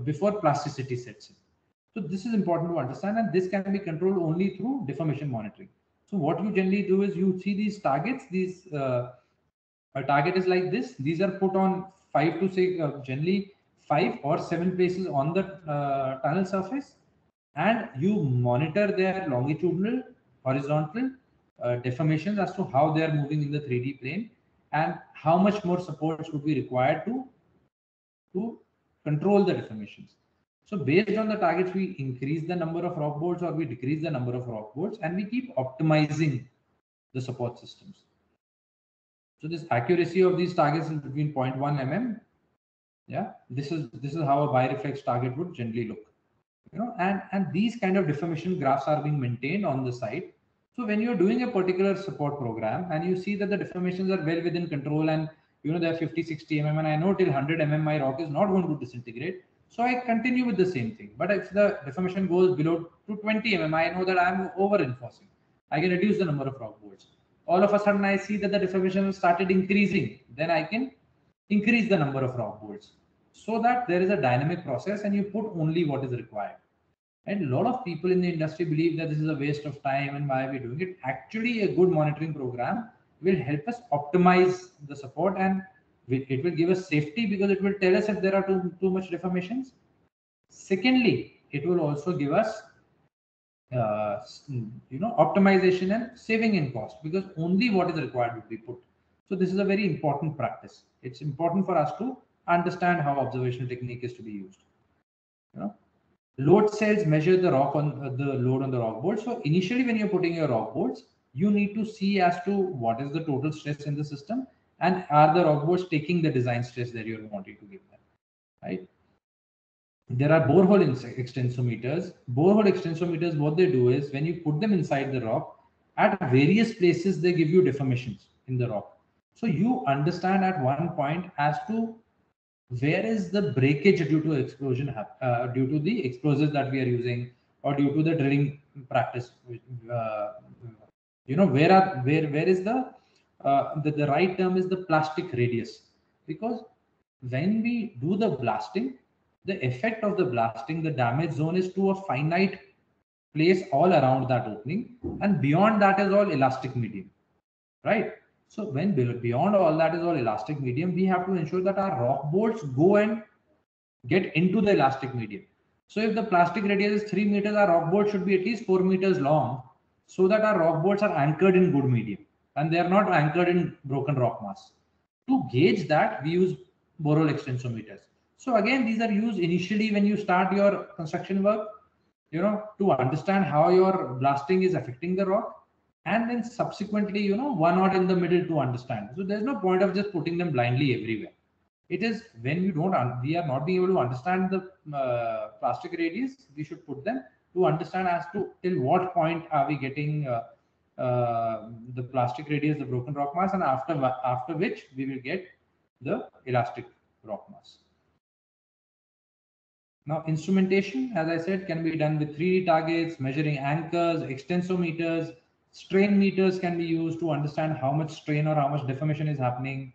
before plasticity sets in. So this is important to understand, and this can be controlled only through deformation monitoring. So what you generally do is you see these targets. A target is like this. These are put on 5 to 6, generally 5 or 7 places on the tunnel surface, and you monitor their longitudinal, horizontal deformations as to how they are moving in the 3D plane and how much more supports would be required to control the deformations. So based on the targets, we increase the number of rock bolts or we decrease the number of rock bolts, and we keep optimizing the support systems. So this accuracy of these targets is between 0.1 mm. Yeah, this is how a bireflex target would generally look. And these kind of deformation graphs are being maintained on the site. So when you're doing a particular support program and you see that the deformations are well within control, and they're 50, 60 mm, and I know till 100 mm my rock is not going to disintegrate, so I continue with the same thing. But if the deformation goes below to 20 mm, I know that I'm over reinforcing. I can reduce the number of rock bolts. All of a sudden I see that the deformation has started increasing, then I can increase the number of rock bolts, so that there is a dynamic process and you put only what is required. And a lot of people in the industry believe that this is a waste of time and why are we doing it. Actually, a good monitoring program will help us optimize the support, and it will give us safety because it will tell us if there are too much deformations. Secondly, it will also give us optimization and saving in cost, because only what is required will be put. So this is a very important practice. It's important for us to understand how observational technique is to be used. Load cells measure the rock on the load on the rock board. So initially, when you're putting your rock boards, you need to see as to what is the total stress in the system, and are the rock boards taking the design stress that you're wanting to give them, right? There are borehole extensometers. Borehole extensometers, what they do is when you put them inside the rock, at various places, they give you deformations in the rock. So you understand at one point as to where is the breakage due to explosion, due to the explosives that we are using, or due to the drilling practice. Where is the right term is the plastic radius, because when we do the blasting, the effect of the blasting, the damage zone is to a finite place all around that opening, and beyond that is all elastic medium, right? So when beyond all that is all elastic medium, we have to ensure that our rock bolts go and get into the elastic medium. So if the plastic radius is 3 meters, our rock bolt should be at least 4 meters long, so that our rock bolts are anchored in good medium and they are not anchored in broken rock mass. To gauge that, we use borehole extensometers. So again, these are used initially when you start your construction work, to understand how your blasting is affecting the rock, and then subsequently, one or in the middle to understand. So there's no point of just putting them blindly everywhere. It is when we are not being able to understand the plastic radius, we should put them to understand as to till what point are we getting the plastic radius, the broken rock mass, and after which we will get the elastic rock mass. Now, instrumentation, as I said, can be done with 3D targets, measuring anchors, extensometers, strain meters can be used to understand how much strain or how much deformation is happening.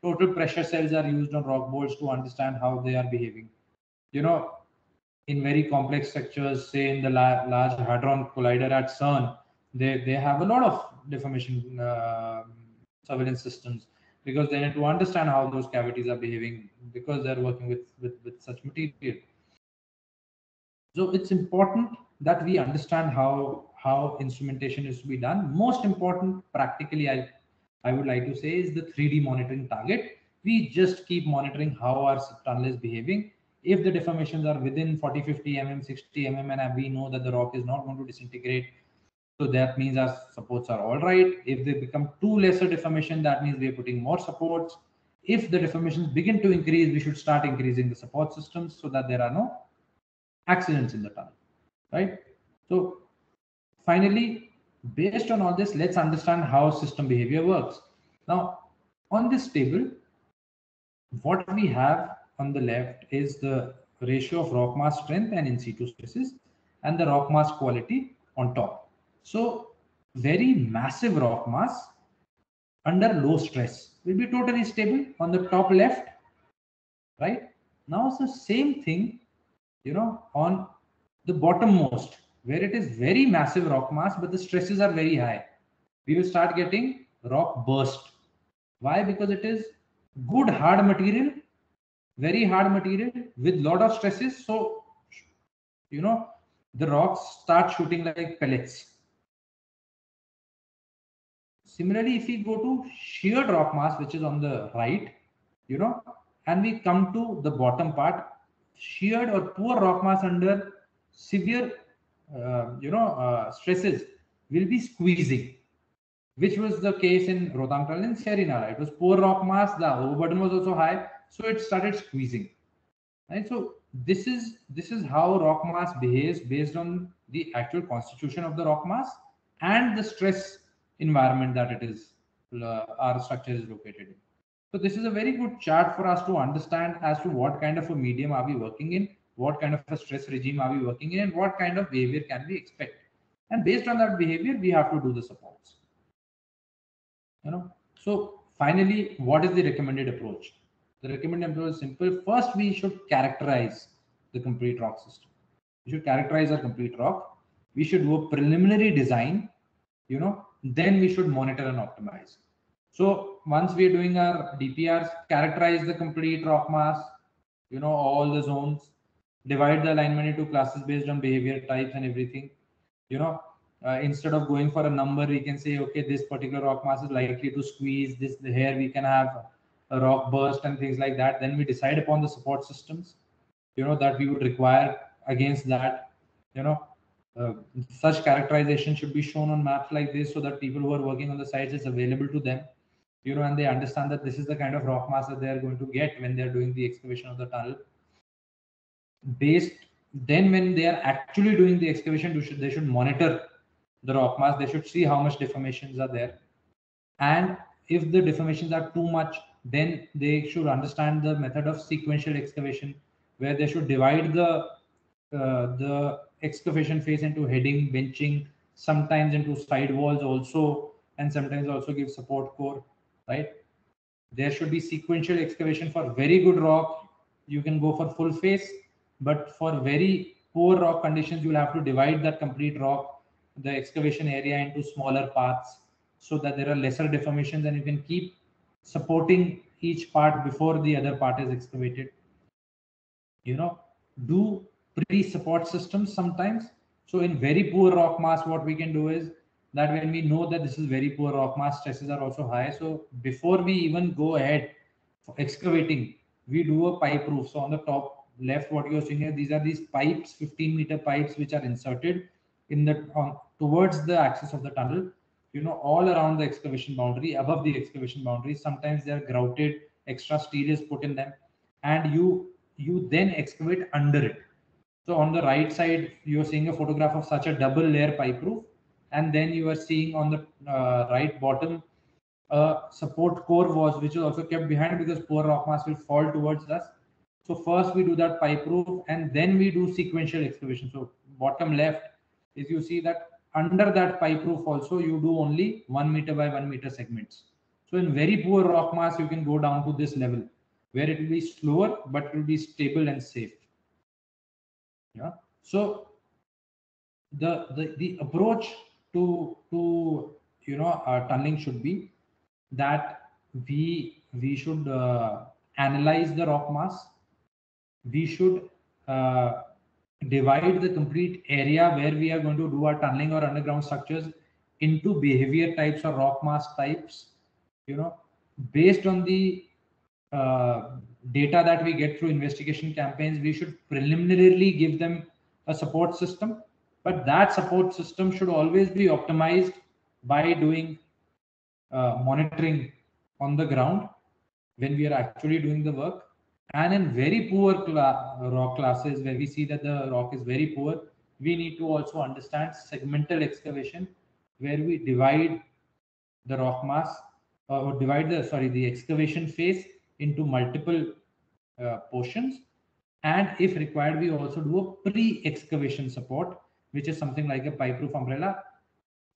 Total pressure cells are used on rock bolts to understand how they are behaving. In very complex structures, say in the Large Hadron Collider at CERN, they have a lot of deformation surveillance systems, because they need to understand how those cavities are behaving, because they're working with such material. So it's important that we understand how instrumentation is to be done. Most important, practically, I would like to say, is the 3D monitoring target. We just keep monitoring how our tunnel is behaving. If the deformations are within 40, 50 mm, 60 mm, and we know that the rock is not going to disintegrate, so that means our supports are all right. If they become too lesser deformation, that means we are putting more supports. If the deformations begin to increase, we should start increasing the support systems so that there are no accidents in the tunnel, right? So finally, based on all this, let's understand how system behavior works. Now, on this table, what we have on the left is the ratio of rock mass strength and in situ stresses, and the rock mass quality on top. So very massive rock mass under low stress will be totally stable on the top left, right? Now it's the same thing, on the bottommost, where it is very massive rock mass, but the stresses are very high. We will start getting rock burst. Why? Because it is good hard material, very hard material with lot of stresses. So, the rocks start shooting like pellets. Similarly, if we go to sheared rock mass, which is on the right, and we come to the bottom part, sheared or poor rock mass under severe stresses will be squeezing, which was the case in Rohtang Tunnel and Sierre Nala. It was poor rock mass, the overburden was also high, so it started squeezing. Right? So this is how rock mass behaves based on the actual constitution of the rock mass and the stress environment that it is our structure is located in. So this is a very good chart for us to understand as to what kind of a medium are we working in, what kind of a stress regime are we working in, and what kind of behavior can we expect. And based on that behavior, we have to do the supports. So finally, what is the recommended approach? The recommended approach is simple. First, we should characterize the complete rock system. We should characterize our complete rock. We should do a preliminary design, then we should monitor and optimize. So once we're doing our DPRs, characterize the complete rock mass, all the zones, divide the alignment into classes based on behavior types and everything. Instead of going for a number, we can say, okay, this particular rock mass is likely to squeeze this. Here we can have a rock burst and things like that. Then we decide upon the support systems, that we would require against that. Such characterization should be shown on maps like this so that people who are working on the sites is available to them, and they understand that this is the kind of rock mass that they are going to get when they're doing the excavation of the tunnel. Then when they are actually doing the excavation, they should monitor the rock mass. They should see how much deformations are there. And if the deformations are too much, then they should understand the method of sequential excavation, where they should divide the excavation phase into heading, benching, sometimes into side walls also, and sometimes also give support core, right? There should be sequential excavation. For very good rock, you can go for full face, but for very poor rock conditions, you'll have to divide that complete rock, the excavation area, into smaller parts so that there are lesser deformations and you can keep supporting each part before the other part is excavated. Do pre-support systems sometimes. So in very poor rock mass, what we can do is that when we know that this is very poor rock mass, stresses are also high. So before we even go ahead for excavating, we do a pipe roof. So on the top left, what you're seeing here, these are these pipes, 15-meter pipes, which are inserted towards the axis of the tunnel, all around the excavation boundary, above the excavation boundary. Sometimes they are grouted, extra steel is put in them, and you then excavate under it. So on the right side, you're seeing a photograph of such a double layer pipe roof. And then you are seeing on the right bottom, a support core was, which is also kept behind because poor rock mass will fall towards us. So first we do that pipe roof and then we do sequential excavation. So bottom left is, you see that under that pipe roof also you do only 1 meter by 1 meter segments. So in very poor rock mass, you can go down to this level where it will be slower, but it will be stable and safe. Yeah. So the approach to tunneling should be that we should analyze the rock mass. We should divide the complete area where we are going to do our tunneling or underground structures into behavior types or rock mass types. Based on the data that we get through investigation campaigns, we should preliminarily give them a support system, but that support system should always be optimized by doing monitoring on the ground when we are actually doing the work. And in very poor rock classes, where we see that the rock is very poor, we need to also understand segmental excavation, where we divide the rock mass or divide the excavation phase into multiple portions. And if required, we also do a pre-excavation support, which is something like a pipe roof umbrella.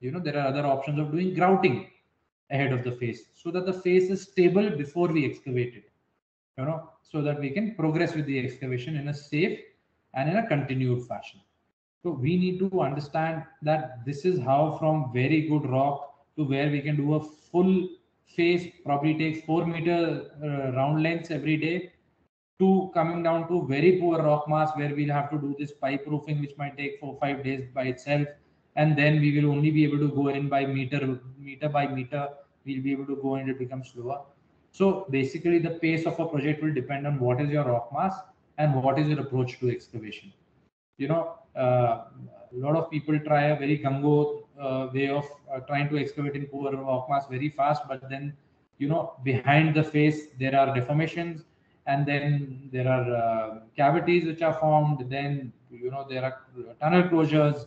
There are other options of doing grouting ahead of the face so that the face is stable before we excavate it, so that we can progress with the excavation in a safe and in a continued fashion. So we need to understand that this is how from very good rock to where we can do a full face, probably takes 4 meter round lengths every day, to coming down to very poor rock mass where we'll have to do this pipe roofing, which might take 4-5 days by itself. And then we will only be able to go in by meter by meter. We'll be able to go in, it becomes slower. So basically the pace of a project will depend on what is your rock mass and what is your approach to excavation. A lot of people try a very gungo way of trying to excavate in poor rock mass very fast, but then behind the face there are deformations, and then there are cavities which are formed, then there are tunnel closures,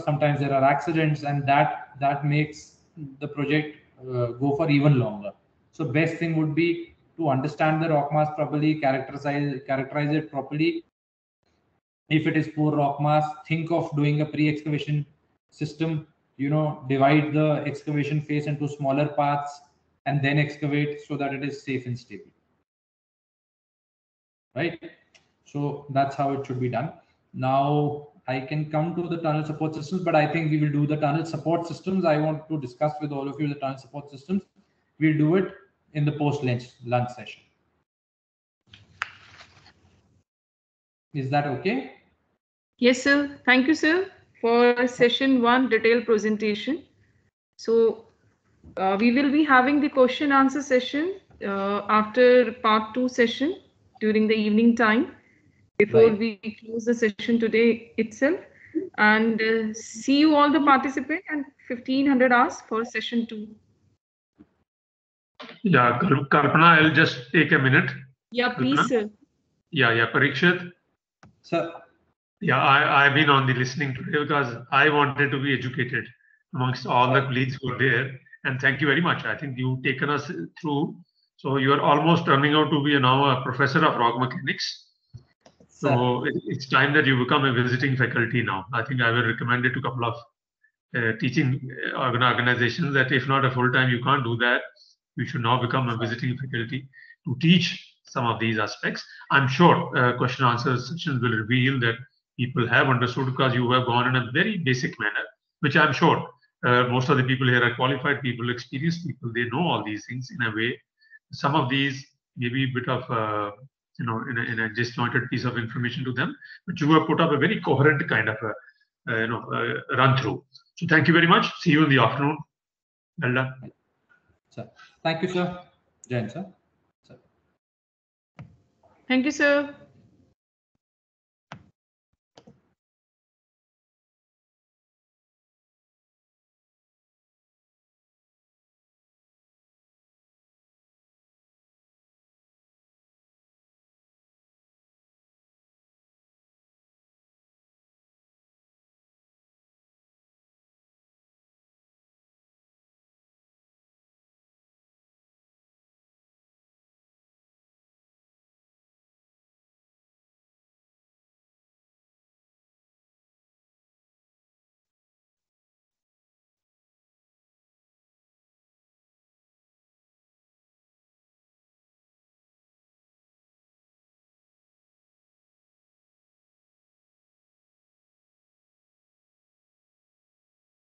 sometimes there are accidents, and that makes the project go for even longer. So best thing would be to understand the rock mass properly, characterize it properly. If it is poor rock mass, think of doing a pre-excavation system, divide the excavation phase into smaller parts and then excavate so that it is safe and stable. Right? So that's how it should be done. Now I can come to the tunnel support systems, but I think we will do the tunnel support systems. I want to discuss with all of you the tunnel support systems. We'll do it in the post-lunch session. Is that okay? Yes, sir. Thank you, sir, for session 1 detailed presentation. So we will be having the question answer session after part 2 session during the evening time before Right. we close the session today itself. And see you all the participants and 1500 hours for session 2. Yeah, Kalpana, I'll just take a minute. Yeah, please, Kalpana? sir. Yeah, Parikshit. Sir. Yeah, I've been on the listening today because I wanted to be educated amongst all the colleagues who are there. And thank you very much. I think you've taken us through. So you are almost turning out to be now a professor of rock mechanics. So it's time that you become a visiting faculty now. I think I will recommend it to a couple of teaching organizations that if not a full-time, you can't do that. You should now become a visiting faculty to teach some of these aspects. I'm sure question answer sessions will reveal that people have understood because you have gone in a very basic manner, which I'm sure most of the people here are qualified people, experienced people. They know all these things in a way. Some of these maybe a bit of in a disjointed piece of information to them, but you have put up a very coherent kind of a run through. So thank you very much. See you in the afternoon. Well done. Sir. Thank you, sir. Jain, sir. Thank you, sir.